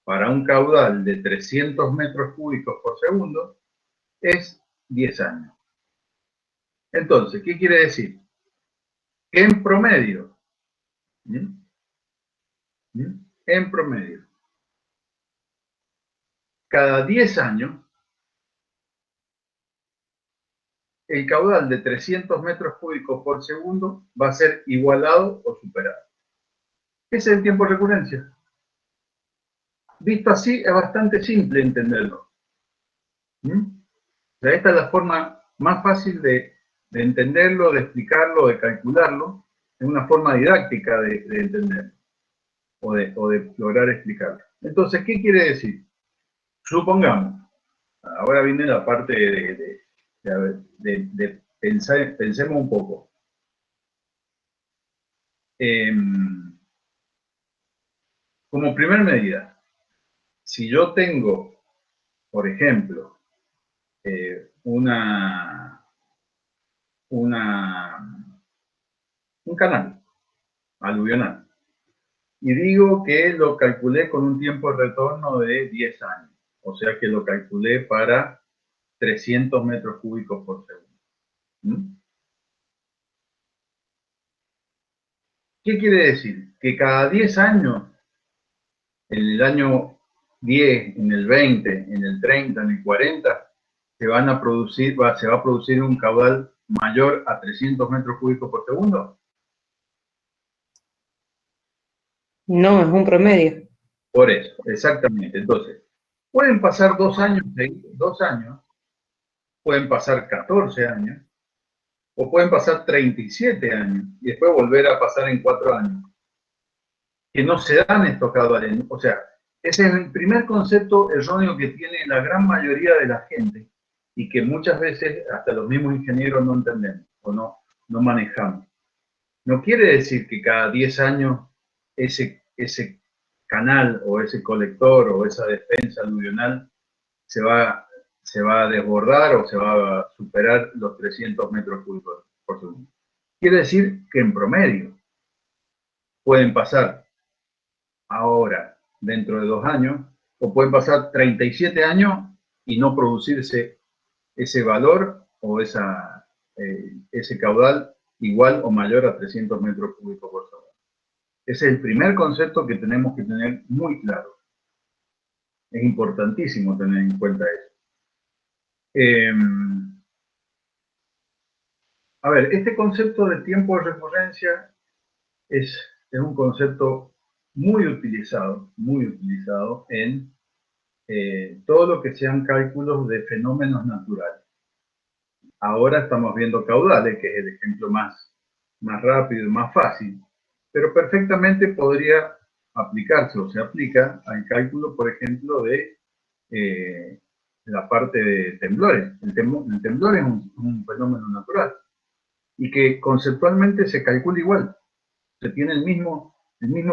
para un caudal de 300 metros cúbicos por segundo es 10 años. Entonces, ¿qué quiere decir? Que en promedio, en promedio, cada 10 años, el caudal de 300 metros cúbicos por segundo va a ser igualado o superado. Ese es el tiempo de recurrencia. Visto así, es bastante simple entenderlo. O sea, esta es la forma más fácil de entenderlo, de explicarlo, de calcularlo. Es una forma didáctica de entenderlo o de lograr explicarlo. Entonces, ¿qué quiere decir? Supongamos, ahora viene la parte de pensar, pensemos un poco. Como primer medida, si yo tengo, por ejemplo, un canal aluvional, y digo que lo calculé con un tiempo de retorno de 10 años, o sea que lo calculé para 300 metros cúbicos por segundo. ¿Qué quiere decir? Que cada 10 años, en el año 10, en el 20, en el 30, en el 40, se va a producir un caudal mayor a 300 metros cúbicos por segundo. No, es un promedio. Por eso, exactamente. Entonces, pueden pasar 2 años, pueden pasar 14 años, o pueden pasar 37 años, y después volver a pasar en 4 años. Que no se dan estos caudales. O sea, ese es el primer concepto erróneo que tiene la gran mayoría de la gente y que muchas veces hasta los mismos ingenieros no entendemos o no manejamos. No quiere decir que cada 10 años ese canal o ese colector o esa defensa aluvional se va a desbordar o se va a superar los 300 metros cúbicos por segundo. Quiere decir que en promedio pueden pasar ahora, dentro de 2 años, o pueden pasar 37 años y no producirse ese valor o ese caudal igual o mayor a 300 metros cúbicos por segundo. Ese es el primer concepto que tenemos que tener muy claro. Es importantísimo tener en cuenta eso. A ver, este concepto de tiempo de recurrencia es un concepto muy utilizado en todo lo que sean cálculos de fenómenos naturales. Ahora estamos viendo caudales, que es el ejemplo más rápido y más fácil, pero perfectamente podría aplicarse o se aplica al cálculo, por ejemplo, de la parte de temblores. El temblor es un fenómeno natural y que conceptualmente se calcula igual. Se tiene el mismo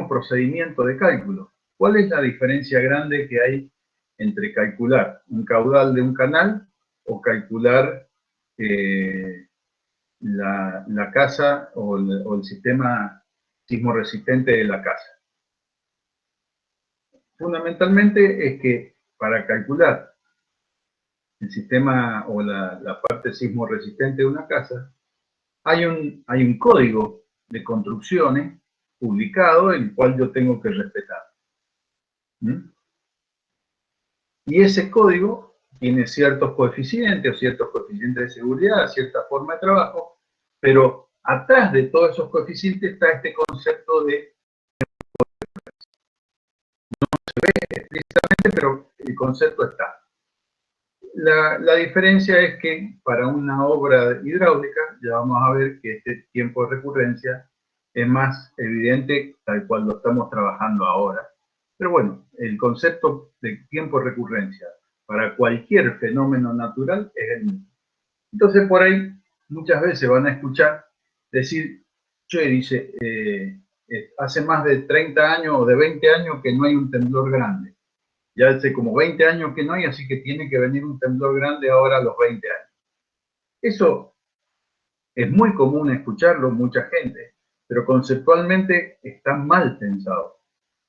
procedimiento de cálculo. ¿Cuál es la diferencia grande que hay entre calcular un caudal de un canal o calcular la casa o el sistema sismo resistente de la casa? Fundamentalmente es que para calcular el sistema o la parte sismo resistente de una casa, hay un código de construcciones publicado, el cual yo tengo que respetar. ¿Mm? Y ese código tiene ciertos coeficientes o ciertos coeficientes de seguridad, cierta forma de trabajo, pero atrás de todos esos coeficientes está este concepto de, no se ve explícitamente, pero el concepto está. La diferencia es que para una obra hidráulica ya vamos a ver que este tiempo de recurrencia es más evidente tal cual lo estamos trabajando ahora. Pero bueno, el concepto de tiempo de recurrencia para cualquier fenómeno natural es el mismo. Entonces por ahí muchas veces van a escuchar decir, che, dice, hace más de 30 años o de 20 años que no hay un temblor grande. Ya hace como 20 años que no hay, así que tiene que venir un temblor grande ahora a los 20 años. Eso es muy común escucharlo, mucha gente, pero conceptualmente está mal pensado.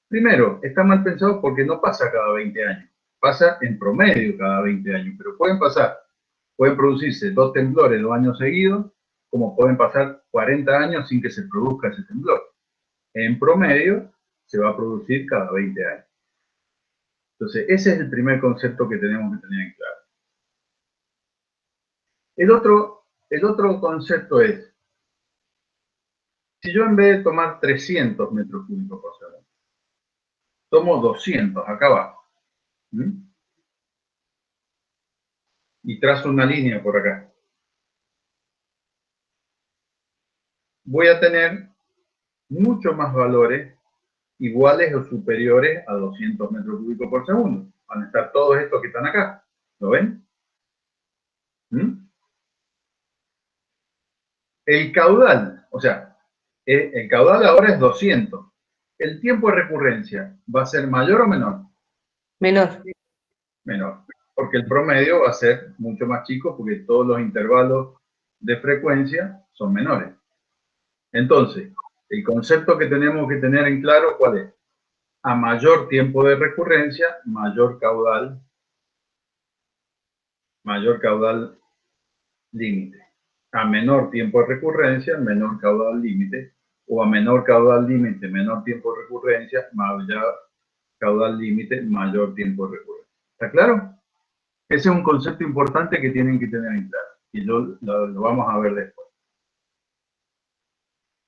Primero, está mal pensado porque no pasa cada 20 años, pasa en promedio cada 20 años, pero pueden producirse 2 temblores 2 años seguidos, como pueden pasar 40 años sin que se produzca ese temblor. En promedio, se va a producir cada 20 años. Entonces, ese es el primer concepto que tenemos que tener en claro. El otro concepto es, si yo en vez de tomar 300 metros cúbicos por segundo, tomo 200 acá abajo, y trazo una línea por acá, voy a tener mucho más valores iguales o superiores a 200 metros cúbicos por segundo. Van a estar todos estos que están acá. ¿Lo ven? El caudal, o sea, el caudal ahora es 200. ¿El tiempo de recurrencia va a ser mayor o menor? Menor. Menor. Porque el promedio va a ser mucho más chico porque todos los intervalos de frecuencia son menores. Entonces, el concepto que tenemos que tener en claro, ¿cuál es? A mayor tiempo de recurrencia, mayor caudal límite. A menor tiempo de recurrencia, menor caudal límite, o a menor caudal límite, menor tiempo de recurrencia, mayor caudal límite, mayor tiempo de recurrencia. ¿Está claro? Ese es un concepto importante que tienen que tener en claro, y lo vamos a ver después.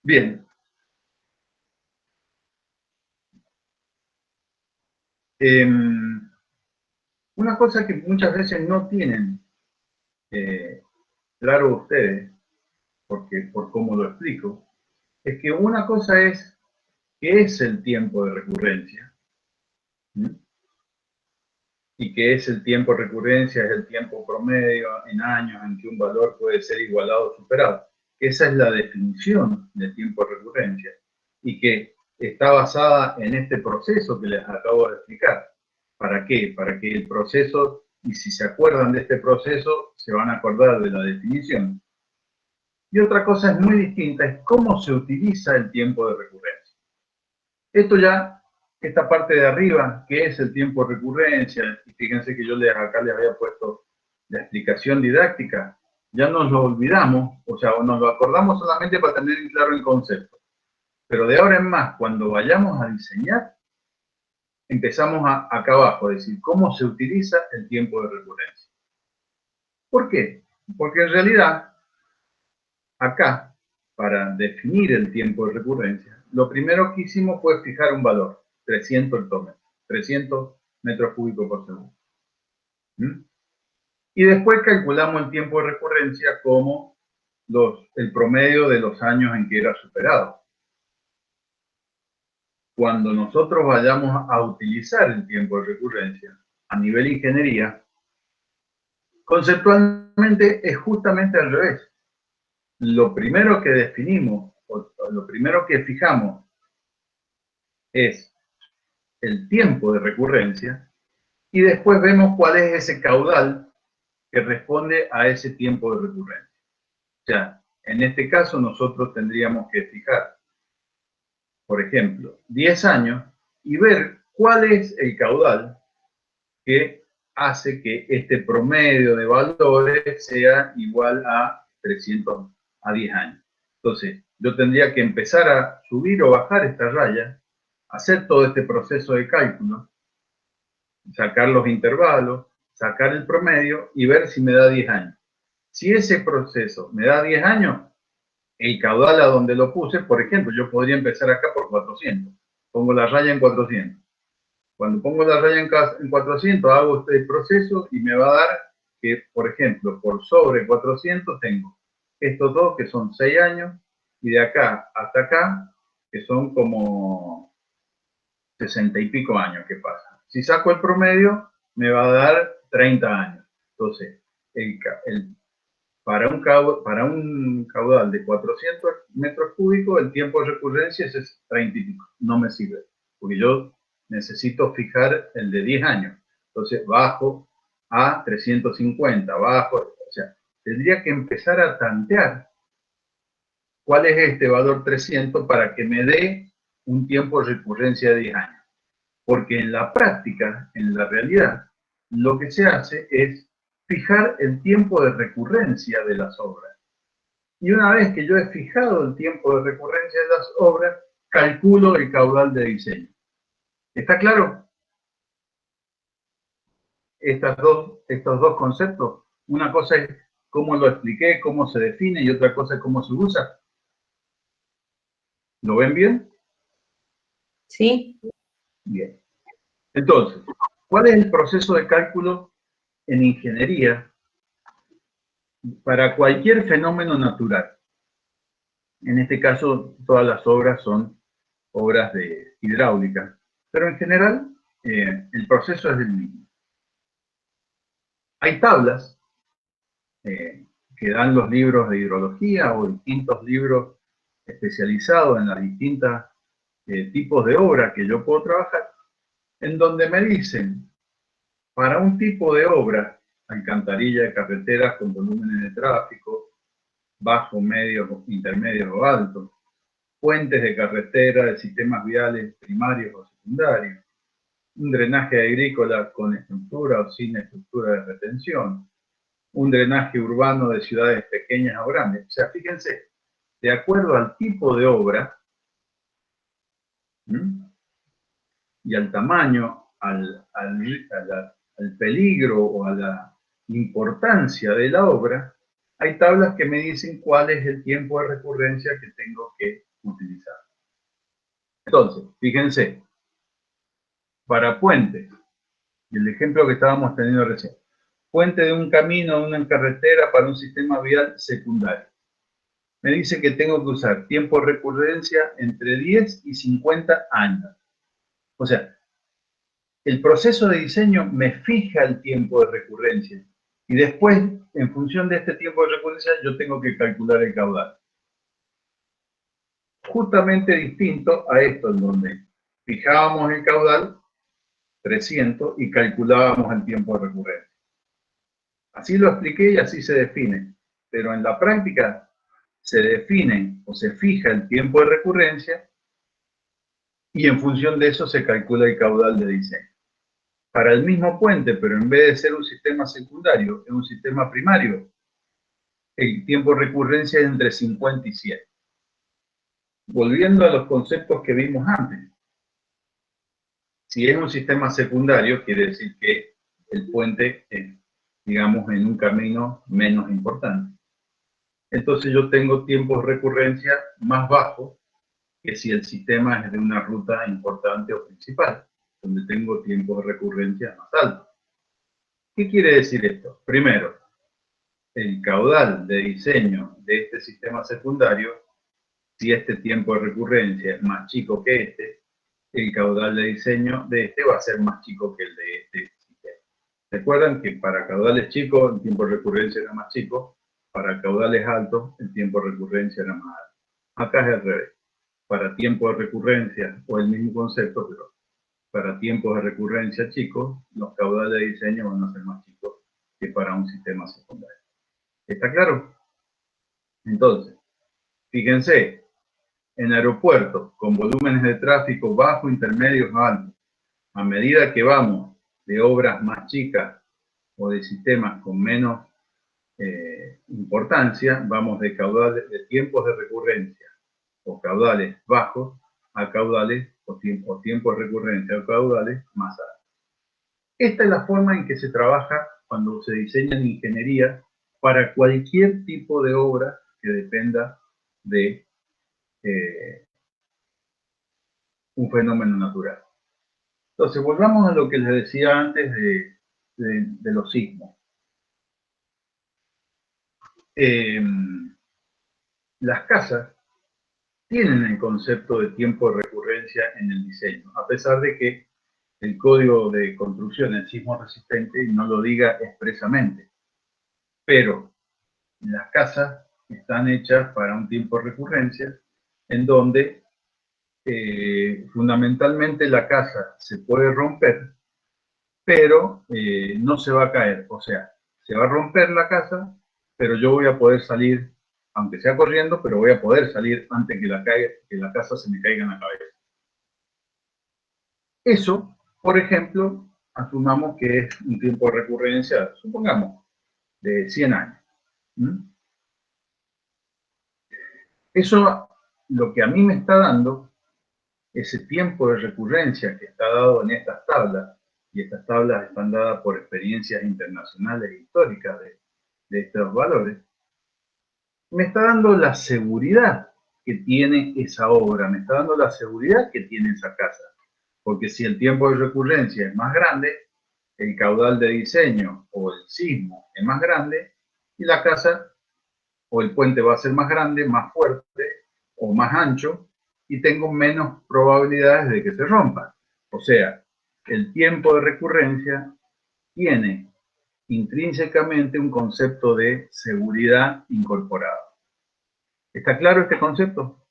Bien. Una cosa que muchas veces no tienen claro ustedes, por cómo lo explico, es que una cosa es qué es el tiempo de recurrencia, ¿sí? Y qué es el tiempo de recurrencia, es el tiempo promedio en años en que un valor puede ser igualado o superado. Esa es la definición de tiempo de recurrencia y que está basada en este proceso que les acabo de explicar. ¿Para qué? Para que el proceso, y si se acuerdan de este proceso, se van a acordar de la definición. Y otra cosa es muy distinta, es cómo se utiliza el tiempo de recurrencia. Esto ya, esta parte de arriba, que es el tiempo de recurrencia, y fíjense que yo acá les había puesto la explicación didáctica, ya nos lo olvidamos, o sea, nos lo acordamos solamente para tener en claro el concepto. Pero de ahora en más, cuando vayamos a diseñar, empezamos acá abajo, es decir, cómo se utiliza el tiempo de recurrencia. ¿Por qué? Porque en realidad, acá, para definir el tiempo de recurrencia, lo primero que hicimos fue fijar un valor, 300 hectómetros, 300 metros cúbicos por segundo. Y después calculamos el tiempo de recurrencia como el promedio de los años en que era superado. Cuando nosotros vayamos a utilizar el tiempo de recurrencia a nivel ingeniería, conceptualmente es justamente al revés. Lo primero que definimos, o lo primero que fijamos es el tiempo de recurrencia y después vemos cuál es ese caudal que responde a ese tiempo de recurrencia. O sea, en este caso nosotros tendríamos que fijar, por ejemplo, 10 años y ver cuál es el caudal que hace que este promedio de valores sea igual a 300 a 10 años. Entonces, yo tendría que empezar a subir o bajar esta raya, hacer todo este proceso de cálculo, sacar los intervalos, sacar el promedio y ver si me da 10 años. Si ese proceso me da 10 años, el caudal a donde lo puse, por ejemplo, yo podría empezar acá por 400. Pongo la raya en 400. Cuando pongo la raya en 400, hago este proceso y me va a dar que, por ejemplo, por sobre 400 tengo estos dos que son 6 años y de acá hasta acá que son como 60 y pico años que pasan. Si saco el promedio, me va a dar 30 años. Entonces, para un caudal de 400 metros cúbicos, el tiempo de recurrencia es 30 y pico. No me sirve, porque yo necesito fijar el de 10 años. Entonces, bajo a 350, bajo, o sea, tendría que empezar a tantear cuál es este valor 300 para que me dé un tiempo de recurrencia de 10 años. Porque en la práctica, en la realidad, lo que se hace es fijar el tiempo de recurrencia de las obras. Y una vez que yo he fijado el tiempo de recurrencia de las obras, calculo el caudal de diseño. ¿Está claro? Estos dos conceptos. Una cosa es cómo lo expliqué, cómo se define, y otra cosa es cómo se usa. ¿Lo ven bien? Sí. Bien. Entonces, ¿cuál es el proceso de cálculo en ingeniería para cualquier fenómeno natural? En este caso, todas las obras son obras de hidráulica, pero en general el proceso es el mismo. Hay tablas que dan los libros de hidrología o distintos libros especializados en las distintas tipos de obra que yo puedo trabajar, en donde me dicen, para un tipo de obra, alcantarilla de carreteras con volúmenes de tráfico, bajo, medio, intermedio o alto, puentes de carretera de sistemas viales primarios o secundarios, un drenaje agrícola con estructura o sin estructura de retención, un drenaje urbano de ciudades pequeñas o grandes. O sea, fíjense, de acuerdo al tipo de obra y al tamaño, al peligro o a la importancia de la obra, hay tablas que me dicen cuál es el tiempo de recurrencia que tengo que utilizar. Entonces, fíjense, para puentes, el ejemplo que estábamos teniendo recién, puente de un camino, una carretera para un sistema vial secundario. Me dice que tengo que usar tiempo de recurrencia entre 10 y 50 años. O sea, el proceso de diseño me fija el tiempo de recurrencia y después, en función de este tiempo de recurrencia, yo tengo que calcular el caudal. Justamente distinto a esto, en donde fijábamos el caudal 300 y calculábamos el tiempo de recurrencia. Así lo expliqué y así se define, pero en la práctica se define o se fija el tiempo de recurrencia y en función de eso se calcula el caudal de diseño. Para el mismo puente, pero en vez de ser un sistema secundario, es un sistema primario, el tiempo de recurrencia es entre 50 y 100. Volviendo a los conceptos que vimos antes, si es un sistema secundario, quiere decir que el puente es, digamos, en un camino menos importante. Entonces yo tengo tiempos de recurrencia más bajos que si el sistema es de una ruta importante o principal, donde tengo tiempos de recurrencia más altos. ¿Qué quiere decir esto? Primero, el caudal de diseño de este sistema secundario, si este tiempo de recurrencia es más chico que este, el caudal de diseño de este va a ser más chico que el de este sistema. Recuerdan que para caudales chicos el tiempo de recurrencia era más chico, para caudales altos el tiempo de recurrencia era más alto. Acá es al revés. Para tiempo de recurrencia, o el mismo concepto, pero para tiempos de recurrencia chicos, los caudales de diseño van a ser más chicos que para un sistema secundario. ¿Está claro? Entonces, fíjense, en aeropuertos con volúmenes de tráfico bajo, intermedios o altos, a medida que vamos de obras más chicas o de sistemas con menos importancia, vamos de caudales, de tiempos de recurrencia o caudales bajos a caudales o tiempos de recurrencia o caudales más altos. Esta es la forma en que se trabaja cuando se diseña en ingeniería para cualquier tipo de obra que dependa de un fenómeno natural. Entonces, volvamos a lo que les decía antes de los sismos. Las casas tienen el concepto de tiempo de recurrencia en el diseño, a pesar de que el código de construcción, el sismo resistente, no lo diga expresamente. Pero las casas están hechas para un tiempo de recurrencia en donde fundamentalmente la casa se puede romper, pero no se va a caer. O sea, se va a romper la casa, pero yo voy a poder salir, aunque sea corriendo, pero voy a poder salir antes que la casa se me caiga en la cabeza. Eso, por ejemplo, asumamos que es un tiempo de recurrencia, supongamos, de 100 años. Eso, lo que a mí me está dando, ese tiempo de recurrencia que está dado en estas tablas, y estas tablas están dadas por experiencias internacionales e históricas de estos valores, me está dando la seguridad que tiene esa obra, me está dando la seguridad que tiene esa casa. Porque si el tiempo de recurrencia es más grande, el caudal de diseño o el sismo es más grande, y la casa o el puente va a ser más grande, más fuerte o más ancho, y tengo menos probabilidades de que se rompa. O sea, el tiempo de recurrencia tiene intrínsecamente un concepto de seguridad incorporado. ¿Está claro este concepto?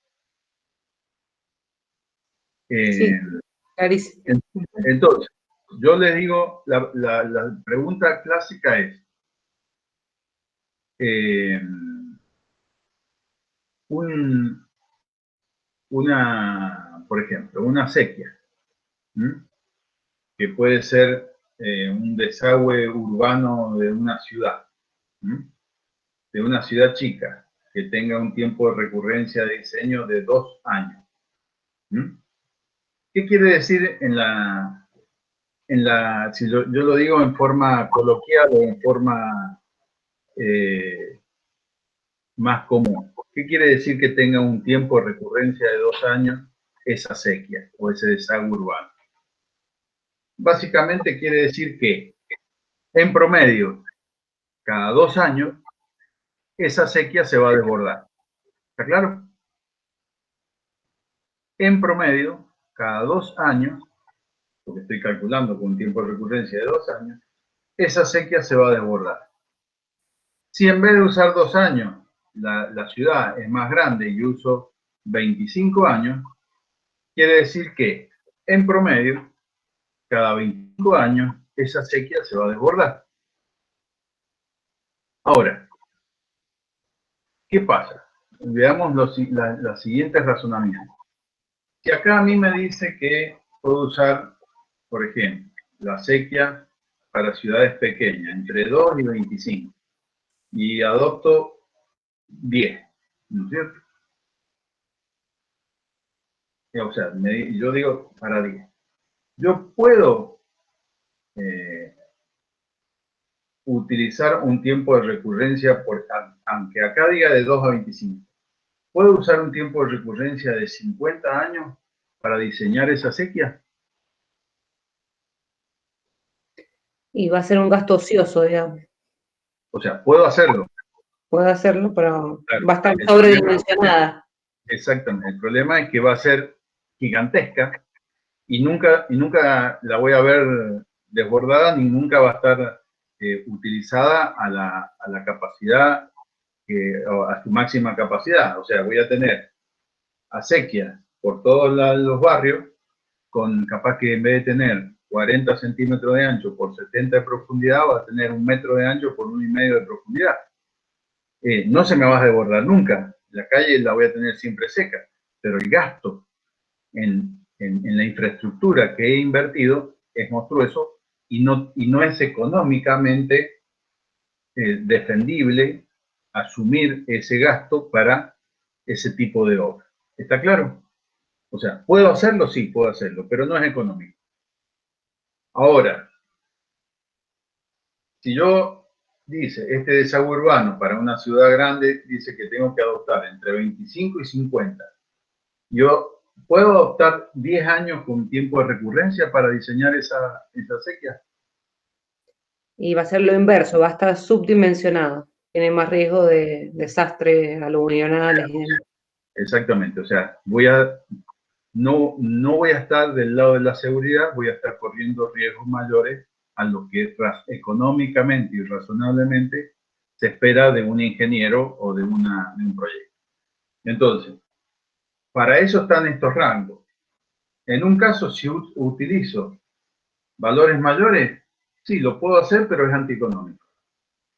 Sí, clarísimo. Entonces, yo les digo, la pregunta clásica es, por ejemplo, una sequía, que puede ser un desagüe urbano de una ciudad chica, que tenga un tiempo de recurrencia de diseño de 2 años. ¿Qué quiere decir si yo lo digo en forma coloquial o en forma más común? ¿Qué quiere decir que tenga un tiempo de recurrencia de 2 años esa sequía o ese desagüe urbano? Básicamente quiere decir que, en promedio, cada 2 años, esa sequía se va a desbordar. ¿Está claro? En promedio, cada 2 años, porque estoy calculando con un tiempo de recurrencia de 2 años, esa sequía se va a desbordar. Si en vez de usar 2 años, la ciudad es más grande y uso 25 años, quiere decir que, en promedio, cada 25 años, esa sequía se va a desbordar. Ahora, ¿qué pasa? Veamos los siguientes razonamientos. Si acá a mí me dice que puedo usar, por ejemplo, la sequía para ciudades pequeñas, entre 2 y 25, y adopto 10, ¿no es cierto? O sea, yo digo para 10. Yo puedo utilizar un tiempo de recurrencia, aunque acá diga de 2 a 25. ¿Puedo usar un tiempo de recurrencia de 50 años para diseñar esa sequía? Y va a ser un gasto ocioso, digamos. O sea, puedo hacerlo. Puedo hacerlo, pero claro, va a estar sobredimensionada. Exactamente. El problema es que va a ser gigantesca y nunca la voy a ver desbordada ni nunca va a estar utilizada a la capacidad, a su máxima capacidad. O sea, voy a tener acequias por todos los barrios con capaz que en vez de tener 40 centímetros de ancho por 70 de profundidad, va a tener 1 metro de ancho por 1,5 de profundidad. No se me va a desbordar nunca. La calle la voy a tener siempre seca, pero el gasto en la infraestructura que he invertido es monstruoso y no es económicamente defendible asumir ese gasto para ese tipo de obra. ¿Está claro? O sea, ¿puedo hacerlo? Sí, puedo hacerlo, pero no es económico. Ahora, si yo dice, este desagüe urbano para una ciudad grande dice que tengo que adoptar entre 25 y 50, yo puedo adoptar 10 años con tiempo de recurrencia para diseñar esa sequía. Y va a ser lo inverso, va a estar subdimensionado. Tiene más riesgo de desastres aluvionales y demás. Exactamente, o sea, no voy a estar del lado de la seguridad, voy a estar corriendo riesgos mayores a lo que económicamente y razonablemente se espera de un ingeniero o de un proyecto. Entonces, para eso están estos rangos. En un caso, si utilizo valores mayores, sí, lo puedo hacer, pero es antieconómico.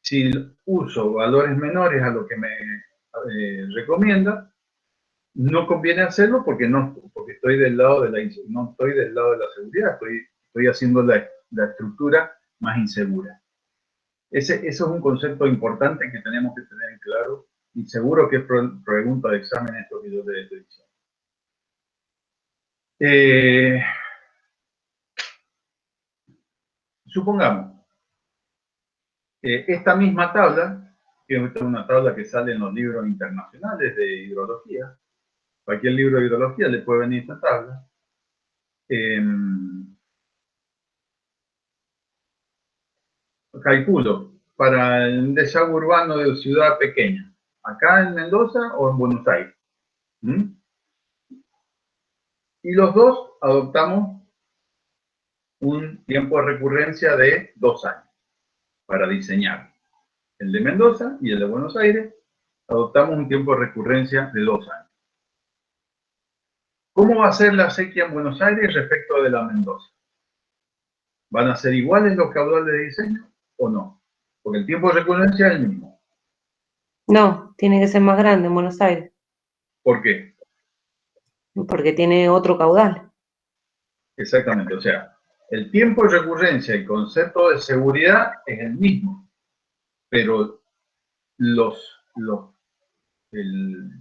Si uso valores menores a lo que me recomienda, no conviene hacerlo porque estoy del lado no estoy del lado de la seguridad, estoy haciendo la estructura más insegura. Eso es un concepto importante que tenemos que tener en claro y seguro que es pregunta de examen estos videos de televisión. Supongamos, esta misma tabla, que es una tabla que sale en los libros internacionales de hidrología, cualquier libro de hidrología le puede venir esta tabla. Calculo para el desagüe urbano de ciudad pequeña, acá en Mendoza o en Buenos Aires. Y los dos adoptamos un tiempo de recurrencia de 2 años para diseñar. El de Mendoza y el de Buenos Aires adoptamos un tiempo de recurrencia de 2 años. ¿Cómo va a ser la sequía en Buenos Aires respecto de la Mendoza? ¿Van a ser iguales los caudales de diseño o no? Porque el tiempo de recurrencia es el mismo. No, tiene que ser más grande en Buenos Aires. ¿Por qué? Porque tiene otro caudal. Exactamente, o sea, el tiempo de recurrencia, el concepto de seguridad es el mismo, pero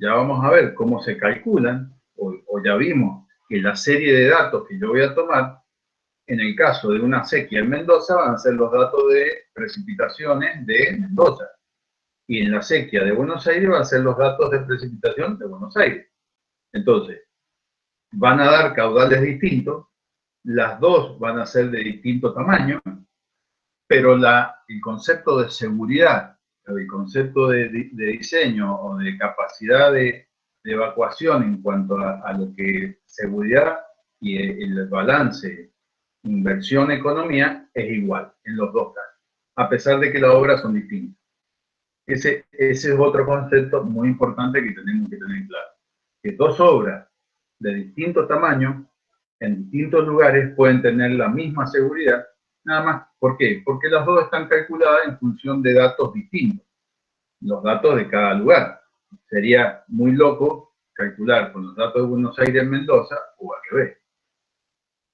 ya vamos a ver cómo se calculan, o ya vimos que la serie de datos que yo voy a tomar, en el caso de una sequía en Mendoza, van a ser los datos de precipitaciones de Mendoza, y en la sequía de Buenos Aires van a ser los datos de precipitación de Buenos Aires. Entonces, van a dar caudales distintos, las dos van a ser de distinto tamaño, pero el concepto de seguridad, el concepto de diseño o de capacidad de evacuación en cuanto a lo que seguridad y el balance inversión-economía es igual en los dos casos, a pesar de que las obras son distintas. Ese es otro concepto muy importante que tenemos que tener claro. Que dos obras de distinto tamaño en distintos lugares pueden tener la misma seguridad, nada más. ¿Por qué? Porque las dos están calculadas en función de datos distintos, los datos de cada lugar. Sería muy loco calcular con los datos de Buenos Aires en Mendoza o al revés.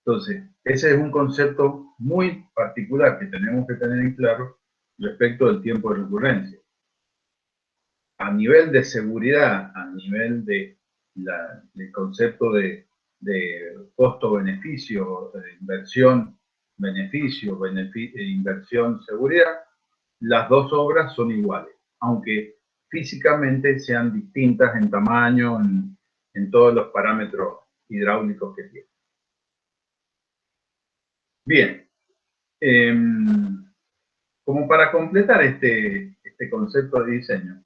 Entonces, ese es un concepto muy particular que tenemos que tener en claro respecto del tiempo de recurrencia. A nivel de seguridad, a nivel del concepto de costo-beneficio, inversión-beneficio, inversión-seguridad, las dos obras son iguales, aunque físicamente sean distintas en tamaño, en todos los parámetros hidráulicos que tienen. Bien, como para completar este concepto de diseño,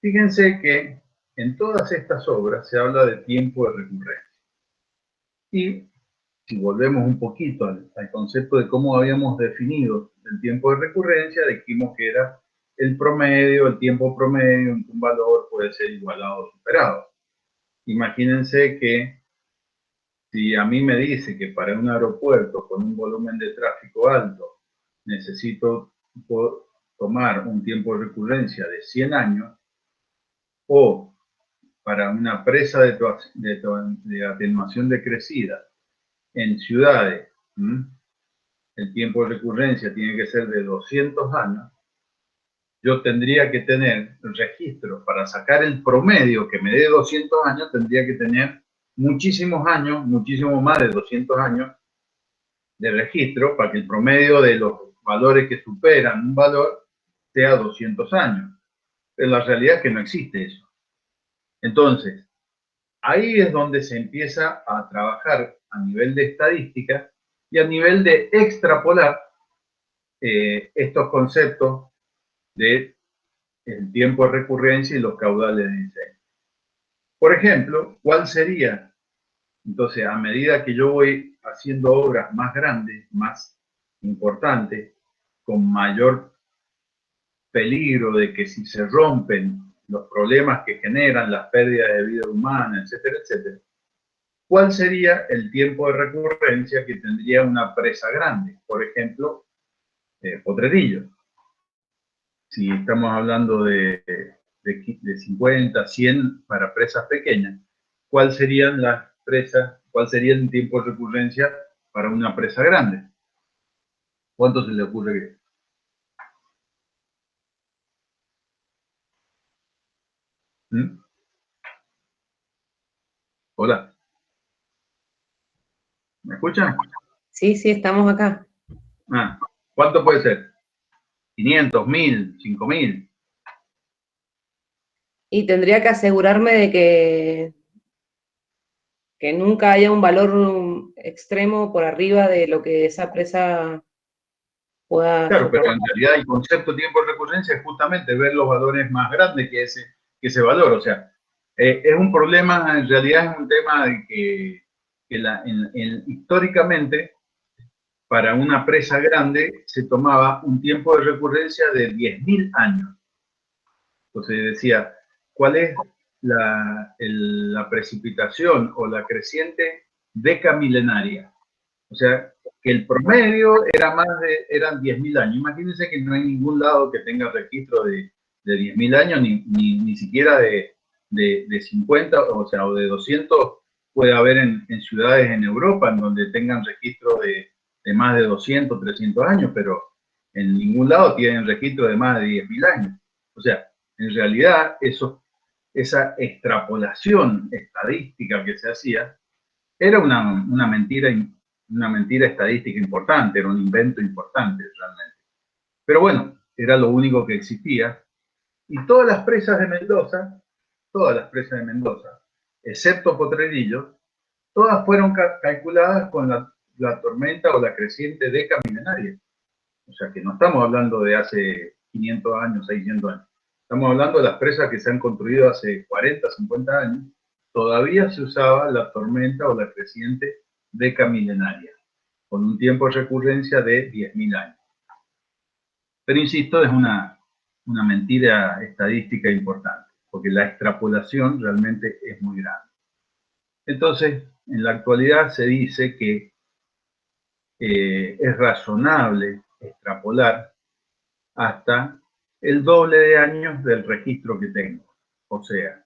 fíjense que en todas estas obras se habla de tiempo de recurrencia. Y si volvemos un poquito al concepto de cómo habíamos definido el tiempo de recurrencia, dijimos que era el promedio, el tiempo promedio en que un valor puede ser igualado o superado. Imagínense que Si a mí me dice que para un aeropuerto con un volumen de tráfico alto necesito tomar un tiempo de recurrencia de 100 años, o para una presa de atenuación decrecida en ciudades, el tiempo de recurrencia tiene que ser de 200 años, yo tendría que tener registro para sacar el promedio que me dé 200 años, tendría que tener muchísimos años, muchísimo más de 200 años de registro para que el promedio de los valores que superan un valor sea 200 años. Pero la realidad es que no existe eso. Entonces, ahí es donde se empieza a trabajar a nivel de estadística y a nivel de extrapolar estos conceptos de el tiempo de recurrencia y los caudales de diseño. Por ejemplo, ¿cuál sería? Entonces, a medida que yo voy haciendo obras más grandes, más importantes, con mayor peligro de que si se rompen los problemas que generan las pérdidas de vida humana, etcétera, etcétera, ¿cuál sería el tiempo de recurrencia que tendría una presa grande? Por ejemplo, Potrerillos. Si estamos hablando de 50, 100 para presas pequeñas, ¿cuál serían las presas, cuál sería el tiempo de recurrencia para una presa grande? ¿Cuánto se le ocurre que? Hola, ¿me escuchan? Sí, sí, estamos acá. ¿Cuánto puede ser? 500, 1000, 5000. Y tendría que asegurarme de que nunca haya un valor extremo por arriba de lo que esa presa pueda Claro, pero soportar. en realidad el concepto de tiempo de recurrencia es justamente ver los valores más grandes que ese valor. O sea, es un problema, en realidad es un tema de que históricamente para una presa grande se tomaba un tiempo de recurrencia de 10.000 años. Entonces decía, ¿cuál es la precipitación o la creciente decamilenaria? O sea, que el promedio eran 10.000 años. Imagínense que no hay ningún lado que tenga registro de 10.000 años, ni siquiera de 50, o sea, o de 200 puede haber en ciudades en Europa en donde tengan registro de más de 200, 300 años, pero en ningún lado tienen registro de más de 10.000 años. O sea, en realidad esa extrapolación estadística que se hacía era una mentira estadística importante, era un invento importante realmente. Pero bueno, era lo único que existía. Y todas las presas de Mendoza, excepto Potrerillos, todas fueron calculadas con la tormenta o la creciente decamilenaria. O sea que no estamos hablando de hace 500 años, 600 años. Estamos hablando de las presas que se han construido hace 40, 50 años. Todavía se usaba la tormenta o la creciente decamilenaria, con un tiempo de recurrencia de 10.000 años. Pero insisto, es una mentira estadística importante, porque la extrapolación realmente es muy grande. Entonces, en la actualidad se dice que es razonable extrapolar hasta el doble de años del registro que tengo. O sea,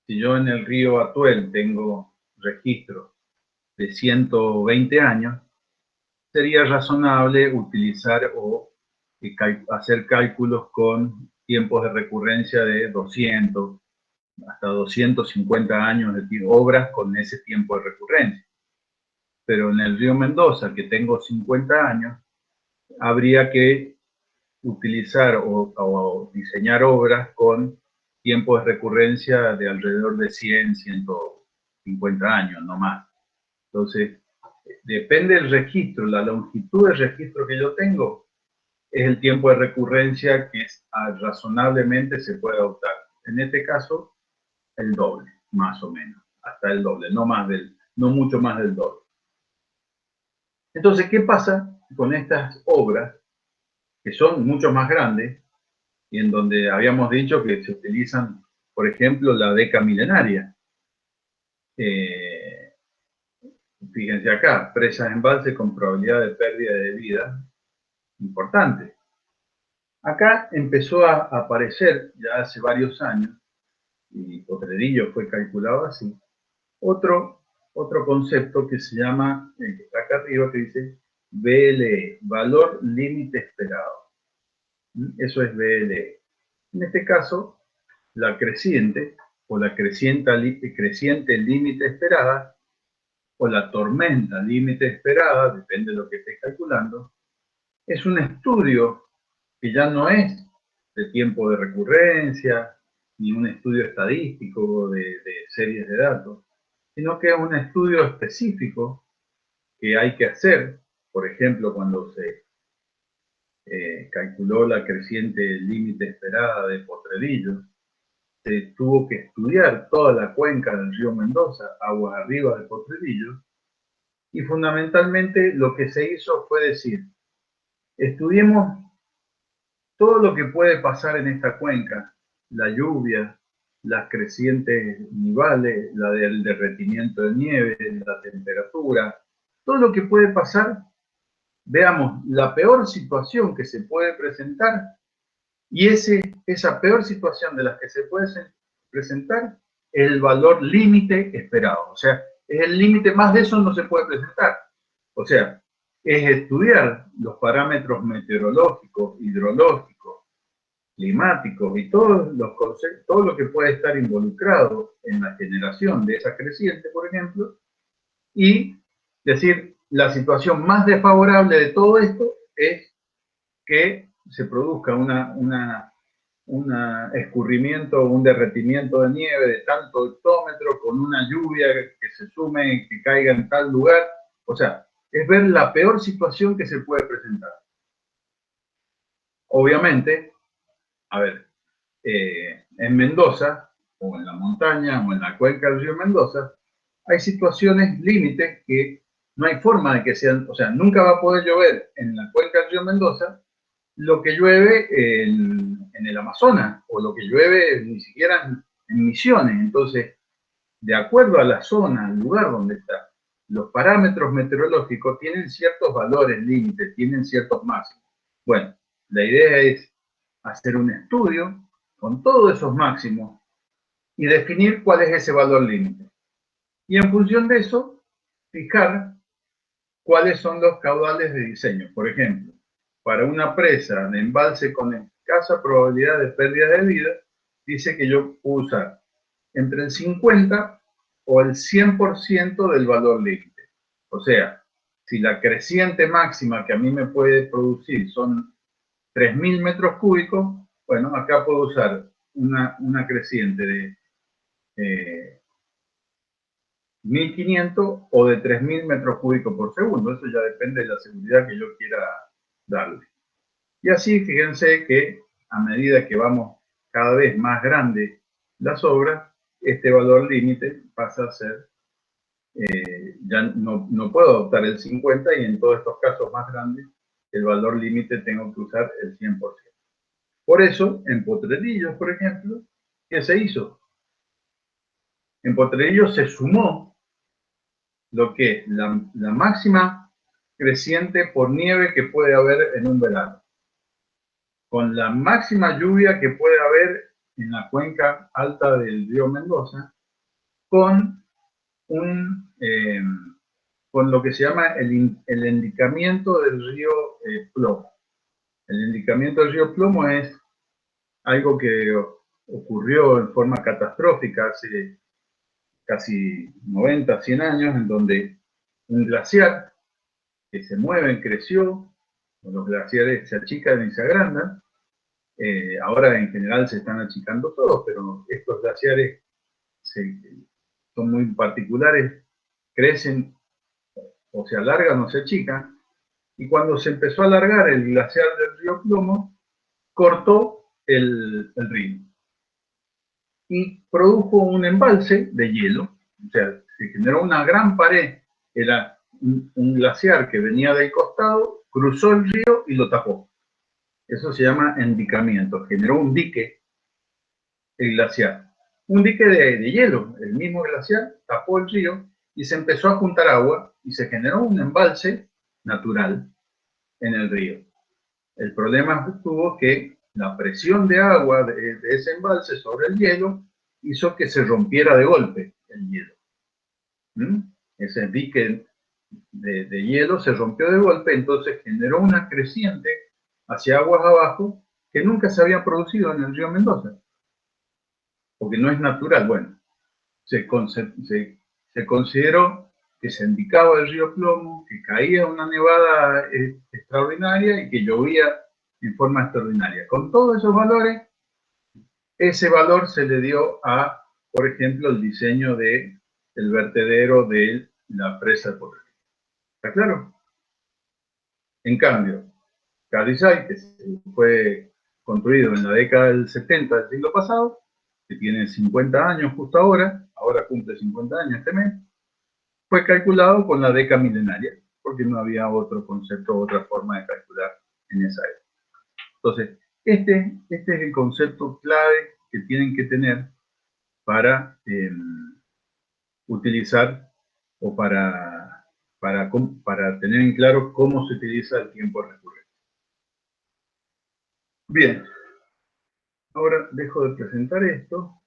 si yo en el río Atuel tengo registro de 120 años, sería razonable utilizar o hacer cálculos con tiempos de recurrencia de 200 hasta 250 años de obras con ese tiempo de recurrencia. Pero en el río Mendoza, que tengo 50 años, habría que utilizar o diseñar obras con tiempos de recurrencia de alrededor de 100, 150 años, no más. Entonces, depende del registro, la longitud del registro que yo tengo es el tiempo de recurrencia que razonablemente se puede adoptar. En este caso, el doble, más o menos, hasta el doble, no mucho más del doble. Entonces, ¿qué pasa con estas obras que son mucho más grandes y en donde habíamos dicho que se utilizan, por ejemplo, la deca milenaria? fíjense acá, presas embalse con probabilidad de pérdida de vida importante. Acá empezó a aparecer, ya hace varios años, y Potrerillo fue calculado así, otro concepto que se llama, el que está acá arriba, que dice VLE, valor límite esperado. Eso es VLE. En este caso, la creciente o la creciente límite esperada o la tormenta límite esperada, depende de lo que estés calculando, es un estudio que ya no es de tiempo de recurrencia, ni un estudio estadístico de series de datos, sino que es un estudio específico que hay que hacer, por ejemplo, cuando se calculó la creciente límite esperada de Potrerillo, se tuvo que estudiar toda la cuenca del río Mendoza, aguas arriba de Potrerillo, y fundamentalmente lo que se hizo fue decir, estudiemos todo lo que puede pasar en esta cuenca, la lluvia, las crecientes nivales, la del derretimiento de nieve, la temperatura, todo lo que puede pasar, veamos la peor situación que se puede presentar y esa peor situación de las que se puede presentar es el valor límite esperado. O sea, es el límite, más de eso no se puede presentar. O sea, es estudiar los parámetros meteorológicos, hidrológicos, climáticos y todos los conceptos, todo lo que puede estar involucrado en la generación de esa creciente, por ejemplo, y decir, la situación más desfavorable de todo esto es que se produzca un escurrimiento, un derretimiento de nieve de tanto hectómetro con una lluvia que se sume, que caiga en tal lugar. O sea, es ver la peor situación que se puede presentar. Obviamente, a ver, en Mendoza, o en la montaña, o en la cuenca del río Mendoza, hay situaciones límites que no hay forma de que sean, o sea, nunca va a poder llover en la cuenca del río Mendoza lo que llueve en el Amazonas, o lo que llueve ni siquiera en Misiones. Entonces, de acuerdo a la zona, al lugar donde está, los parámetros meteorológicos tienen ciertos valores límites, tienen ciertos máximos. Bueno, la idea es hacer un estudio con todos esos máximos y definir cuál es ese valor límite. Y en función de eso, fijar cuáles son los caudales de diseño. Por ejemplo, para una presa de embalse con escasa probabilidad de pérdida de vida, dice que yo puedo usar entre el 50 o el 100% del valor límite. O sea, si la creciente máxima que a mí me puede producir son 3.000 metros cúbicos, bueno, acá puedo usar una creciente de 1.500 o de 3.000 metros cúbicos por segundo. Eso ya depende de la seguridad que yo quiera darle. Y así, fíjense que a medida que vamos cada vez más grandes las obras, este valor límite pasa a ser, ya no puedo adoptar el 50 y en todos estos casos más grandes, el valor límite tengo que usar el 100%. Por eso, en Potrerillos, por ejemplo, ¿qué se hizo? En Potrerillos se sumó lo que es la máxima creciente por nieve que puede haber en un verano, con la máxima lluvia que puede haber en la cuenca alta del río Mendoza, con con lo que se llama el endicamiento del río Plomo. El endicamiento del río Plomo es algo que ocurrió en forma catastrófica hace casi 90, 100 años, en donde un glaciar que se mueve, creció, los glaciares se achican y se agrandan. Ahora en general se están achicando todos, pero estos glaciares son muy particulares, crecen o se alargan o se achican, y cuando se empezó a alargar el glaciar del río Plomo, cortó el río y produjo un embalse de hielo, o sea, se generó una gran pared, era un glaciar que venía del costado, cruzó el río y lo tapó. Eso se llama endicamiento, generó un dique, el glaciar. Un dique de hielo, el mismo glaciar tapó el río y se empezó a juntar agua y se generó un embalse natural en el río. El problema estuvo que la presión de agua de ese embalse sobre el hielo hizo que se rompiera de golpe el hielo. Ese dique de hielo se rompió de golpe, entonces generó una creciente hacia aguas abajo que nunca se había producido en el río Mendoza, porque no es natural. Bueno, se consideró que se indicaba el río Plomo, que caía una nevada extraordinaria y que llovía en forma extraordinaria. Con todos esos valores, ese valor se le dio a, por ejemplo, el diseño del vertedero de la presa de Potrerillos. ¿Está claro? En cambio, Cadizay, que fue construido en la década del 70 del siglo pasado, que tiene 50 años justo ahora cumple 50 años este mes, fue calculado con la década milenaria, porque no había otro concepto, otra forma de calcular en esa época. Entonces, este es el concepto clave que tienen que tener para utilizar o para tener en claro cómo se utiliza el tiempo recurrente. Bien, ahora dejo de presentar esto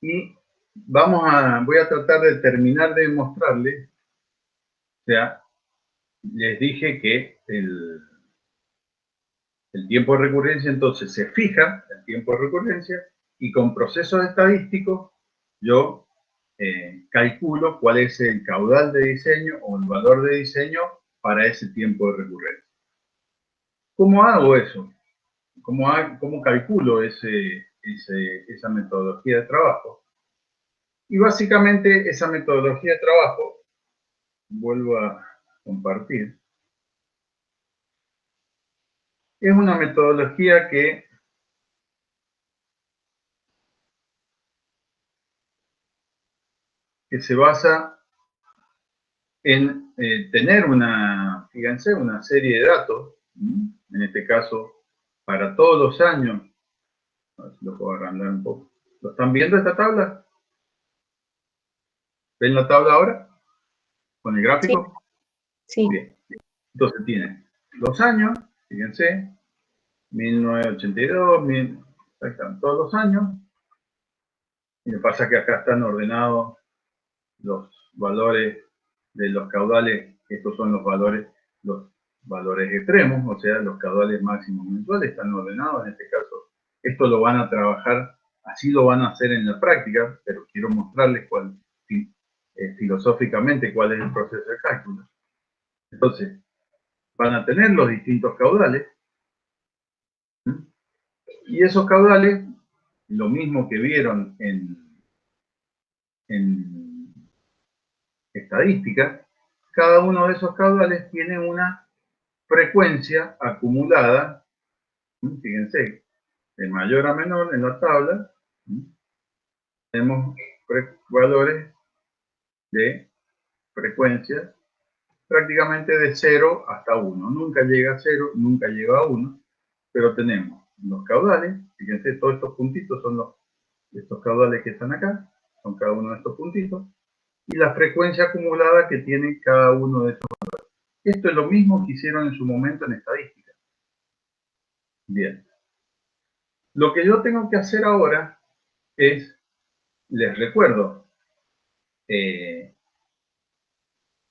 y voy a tratar de terminar de mostrarles, o sea, les dije que el tiempo de recurrencia entonces se fija, el tiempo de recurrencia, y con procesos estadísticos yo calculo cuál es el caudal de diseño o el valor de diseño para ese tiempo de recurrencia. ¿Cómo hago eso? ¿Cómo calculo esa metodología de trabajo? Y básicamente esa metodología de trabajo, vuelvo a compartir, es una metodología que se basa en tener fíjense, una serie de datos, en este caso, para todos los años. A ver si lo puedo agrandar un poco. ¿Lo están viendo esta tabla? ¿Ven la tabla ahora? ¿Con el gráfico? Sí. Bien. Entonces tiene los años, fíjense, 1982, ahí están todos los años. Y me pasa que acá están ordenados los valores de los caudales. Estos son los valores extremos, o sea, los caudales máximos mensuales están ordenados. En este caso, esto lo van a trabajar, así lo van a hacer en la práctica, pero quiero mostrarles filosóficamente cuál es el proceso de cálculo. Entonces, van a tener los distintos caudales, y esos caudales, lo mismo que vieron en estadística, cada uno de esos caudales tiene una frecuencia acumulada. Fíjense, de mayor a menor en la tabla tenemos valores de frecuencias prácticamente de 0 hasta 1. Nunca llega a 0, nunca llega a 1, pero tenemos los caudales. Fíjense, todos estos puntitos son estos caudales que están acá, son cada uno de estos puntitos, y la frecuencia acumulada que tiene cada uno de estos valores. Esto es lo mismo que hicieron en su momento en estadística. Bien. Lo que yo tengo que hacer ahora es, les recuerdo,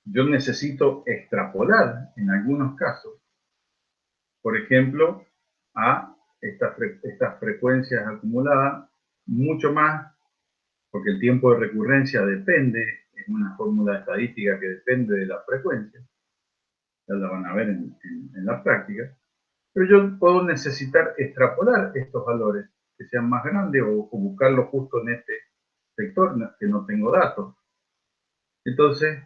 yo necesito extrapolar en algunos casos, por ejemplo, a estas frecuencias acumuladas mucho más, porque el tiempo de recurrencia depende, es una fórmula estadística que depende de la frecuencia, ya la van a ver en la práctica, pero yo puedo necesitar extrapolar estos valores que sean más grandes o buscarlos justo en este sector que no tengo datos. Entonces,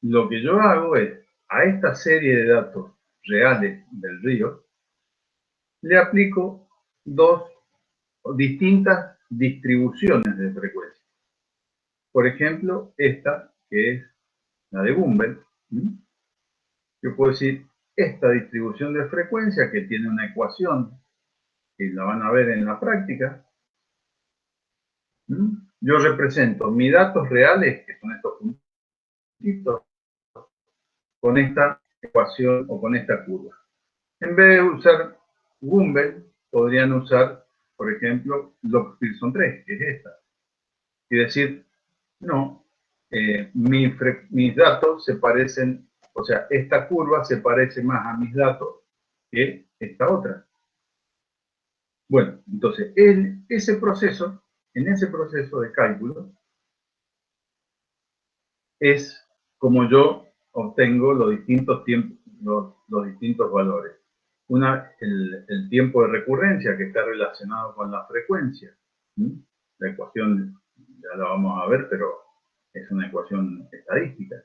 lo que yo hago es, a esta serie de datos reales del río, le aplico dos distintas distribuciones de frecuencia. Por ejemplo, esta, que es la de Gumbel, yo puedo decir, esta distribución de frecuencia, que tiene una ecuación, que la van a ver en la práctica, yo represento mis datos reales, que son estos puntitos, con esta ecuación o con esta curva. En vez de usar Gumbel, podrían usar, por ejemplo, Log-Pearson 3, que es esta. Y decir, no, mis datos se parecen, o sea, esta curva se parece más a mis datos que esta otra. Bueno, entonces, en ese proceso de cálculo, es como yo obtengo los distintos tiempos, los distintos valores. El tiempo de recurrencia, que está relacionado con la frecuencia. La ecuación ya la vamos a ver, pero es una ecuación estadística.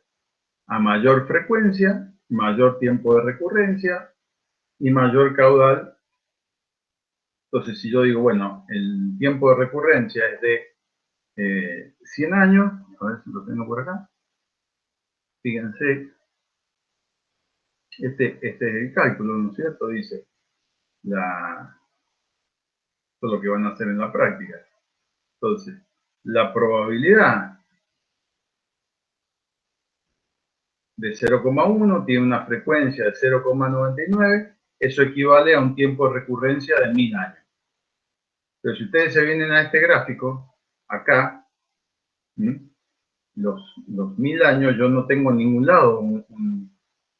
A mayor frecuencia, mayor tiempo de recurrencia y mayor caudal. Entonces, si yo digo, bueno, el tiempo de recurrencia es de 100 años, a ver si lo tengo por acá. Fíjense, este es el cálculo, ¿no es cierto? Dice, esto es lo que van a hacer en la práctica. Entonces, la probabilidad de 0,1 tiene una frecuencia de 0,99, eso equivale a un tiempo de recurrencia de 1000 años. Pero si ustedes se vienen a este gráfico, acá, los 1000 años yo no tengo en ningún lado.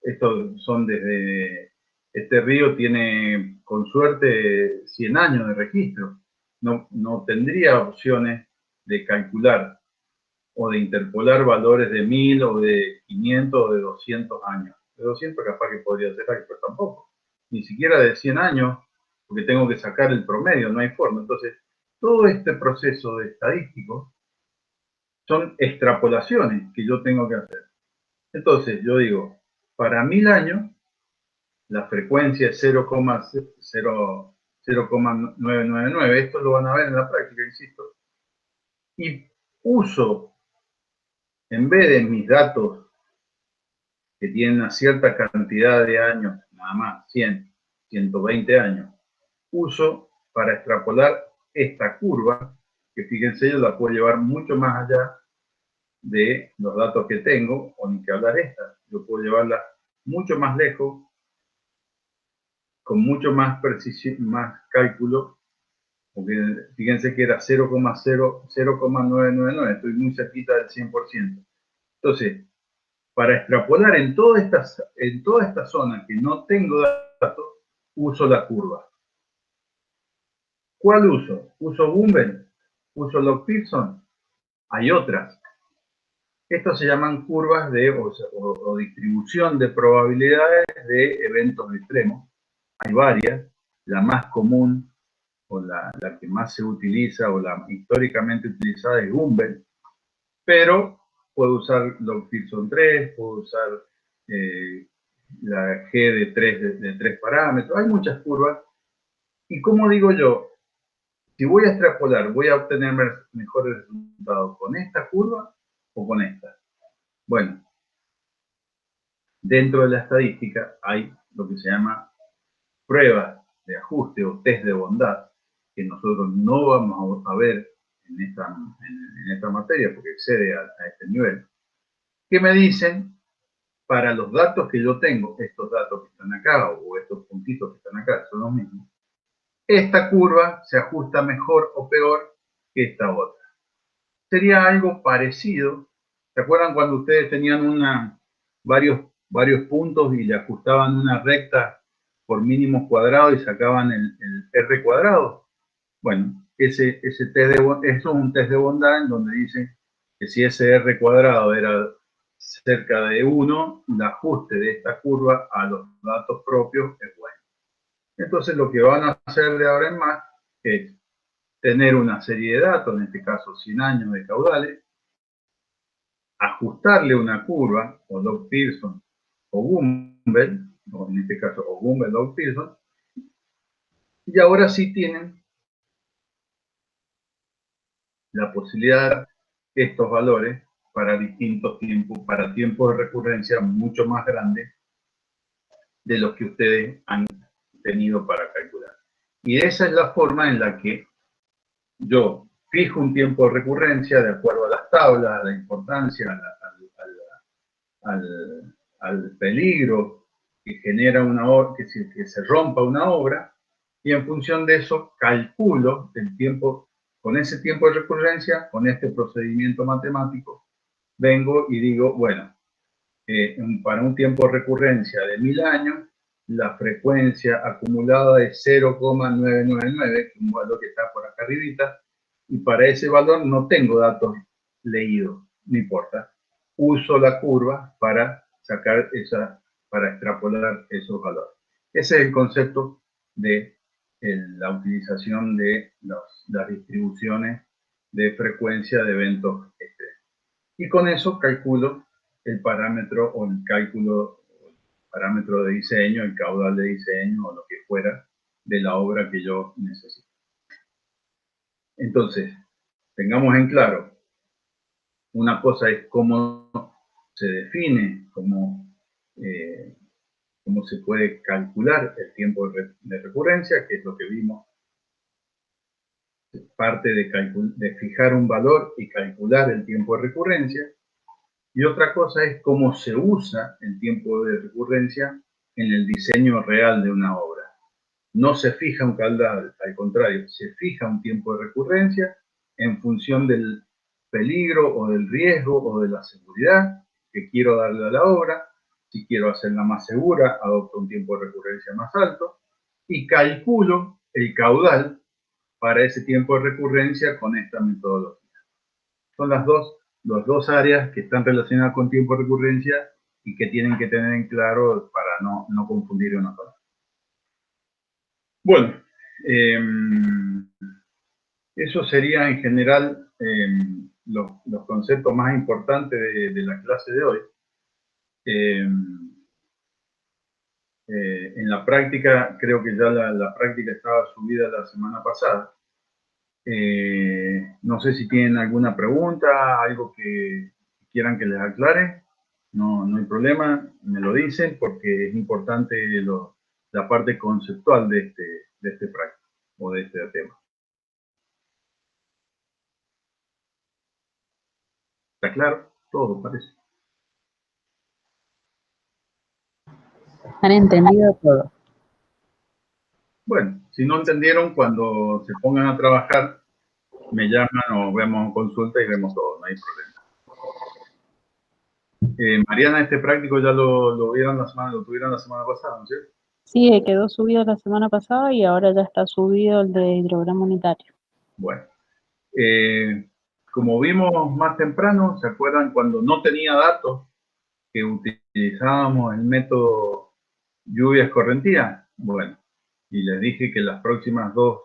Estos son desde, este río tiene con suerte 100 años de registro. No tendría opciones de calcular o de interpolar valores de 1000 o de 500 o de 200 años. De 200 capaz que podría ser algo, pero tampoco. Ni siquiera de 100 años, porque tengo que sacar el promedio, no hay forma. Entonces, todo este proceso de estadístico son extrapolaciones que yo tengo que hacer. Entonces, yo digo, para 1000 años, la frecuencia es 0,999, esto lo van a ver en la práctica, insisto, y uso, en vez de mis datos que tienen una cierta cantidad de años, nada más, 100, 120 años, uso para extrapolar esta curva, que fíjense, yo la puedo llevar mucho más allá de los datos que tengo, o ni que hablar esta, yo puedo llevarla mucho más lejos, con mucho más precisión, más cálculo, porque fíjense que era 0,999, estoy muy cerquita del 100%. Entonces, para extrapolar en toda esta zona que no tengo datos, uso la curva. ¿Cuál uso? ¿Uso Gumbel? ¿Uso Log-Pearson? Hay otras. Estas se llaman curvas o distribución de probabilidades de eventos extremos. Hay varias. La más común o la que más se utiliza o la históricamente utilizada es Gumbel, pero puedo usar Log-Pearson 3, puedo usar la G de 3 parámetros. Hay muchas curvas. Y como digo yo, si voy a extrapolar, voy a obtener mejores resultados con esta curva o con esta. Bueno, dentro de la estadística hay lo que se llama pruebas de ajuste o test de bondad, que nosotros no vamos a ver en esta materia porque excede a este nivel, que me dicen, para los datos que yo tengo, estos datos que están acá o estos puntitos que están acá son los mismos, esta curva se ajusta mejor o peor que esta otra. Sería algo parecido. ¿Se acuerdan cuando ustedes tenían varios puntos y le ajustaban una recta por mínimos cuadrados y sacaban el R cuadrado? Bueno, eso es un test de bondad en donde dicen que si ese R cuadrado era cerca de 1, el ajuste de esta curva a los datos propios es bueno. Entonces lo que van a hacer de ahora en más es tener una serie de datos, en este caso 100 años de caudales, ajustarle una curva, o Log-Pearson, o Gumbel, o en este caso, o Gumbel Log-Pearson, y ahora sí tienen la posibilidad de dar estos valores para distintos tiempos, para tiempos de recurrencia mucho más grandes de los que ustedes han tenido para calcular. Y esa es la forma en la que yo fijo un tiempo de recurrencia de acuerdo a las tablas, a la importancia, al peligro que genera una obra, que se rompa una obra, y en función de eso calculo el tiempo, con ese tiempo de recurrencia, con este procedimiento matemático, vengo y digo, bueno, para un tiempo de recurrencia de 1000 años, la frecuencia acumulada es 0,999, un valor que está por acá arribita, y para ese valor no tengo datos leídos, no importa. Uso la curva para sacar para extrapolar esos valores. Ese es el concepto de la utilización de las distribuciones de frecuencia de eventos extremos. Y con eso calculo el parámetro o el cálculo, el parámetro de diseño, el caudal de diseño o lo que fuera de la obra que yo necesito. Entonces, tengamos en claro, una cosa es cómo se define, cómo se puede calcular el tiempo de recurrencia, que es lo que vimos, parte de fijar un valor y calcular el tiempo de recurrencia. Y otra cosa es cómo se usa el tiempo de recurrencia en el diseño real de una obra. No se fija un caudal, al contrario, se fija un tiempo de recurrencia en función del peligro o del riesgo o de la seguridad que quiero darle a la obra. Si quiero hacerla más segura, adopto un tiempo de recurrencia más alto y calculo el caudal para ese tiempo de recurrencia con esta metodología. Son las dos áreas que están relacionadas con tiempo de recurrencia y que tienen que tener en claro para no confundir una cosa. Bueno, eso sería en general los conceptos más importantes de la clase de hoy. En la práctica, creo que ya la práctica estaba subida la semana pasada. No sé si tienen alguna pregunta, algo que quieran que les aclare. No hay problema, me lo dicen porque es importante la parte conceptual de este práctico o de este tema. ¿Está claro? Todo parece. Han entendido todo. Bueno, si no entendieron, cuando se pongan a trabajar, me llaman o vemos consulta y vemos todo, no hay problema. Mariana, este práctico ya lo tuvieron la semana pasada, ¿no es cierto? Sí, quedó subido la semana pasada y ahora ya está subido el de hidrograma unitario. Bueno, como vimos más temprano, ¿se acuerdan cuando no tenía datos que utilizábamos el método lluvia escorrentía? Bueno, y les dije que las últimas dos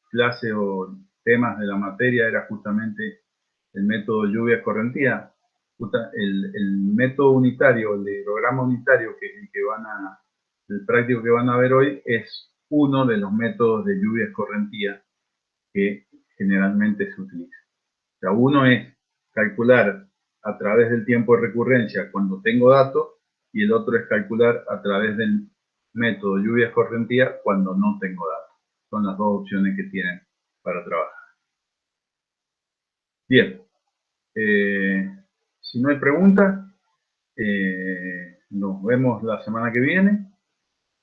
clases o temas de la materia era justamente el método lluvia escorrentía. El método unitario, el hidrograma unitario, que es el práctico que van a ver hoy, es uno de los métodos de lluvia escorrentía que generalmente se utiliza. O sea, uno es calcular a través del tiempo de recurrencia cuando tengo datos y el otro es calcular a través del método lluvia escorrentía cuando no tengo datos. Son las dos opciones que tienen para trabajar. Bien. Si no hay preguntas, nos vemos la semana que viene.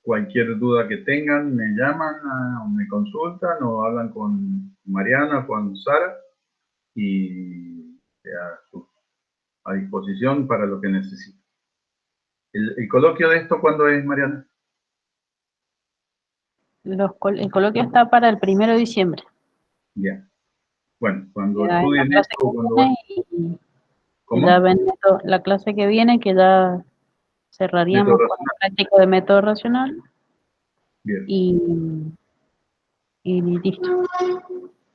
Cualquier duda que tengan, me llaman o me consultan o hablan con Mariana, con Sara y a disposición para lo que necesiten. ¿El coloquio de esto cuándo es, Mariana? El coloquio está para el 1 de diciembre. Bien. Bueno, cuando Ya estudien esto, ya ven la clase que viene, que ya cerraríamos con el práctico de método racional. Bien. Y listo.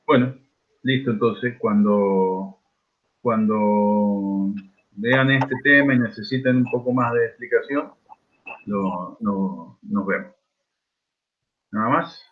Bueno, listo. Entonces, cuando vean este tema y necesiten un poco más de explicación, nos vemos. Nada más.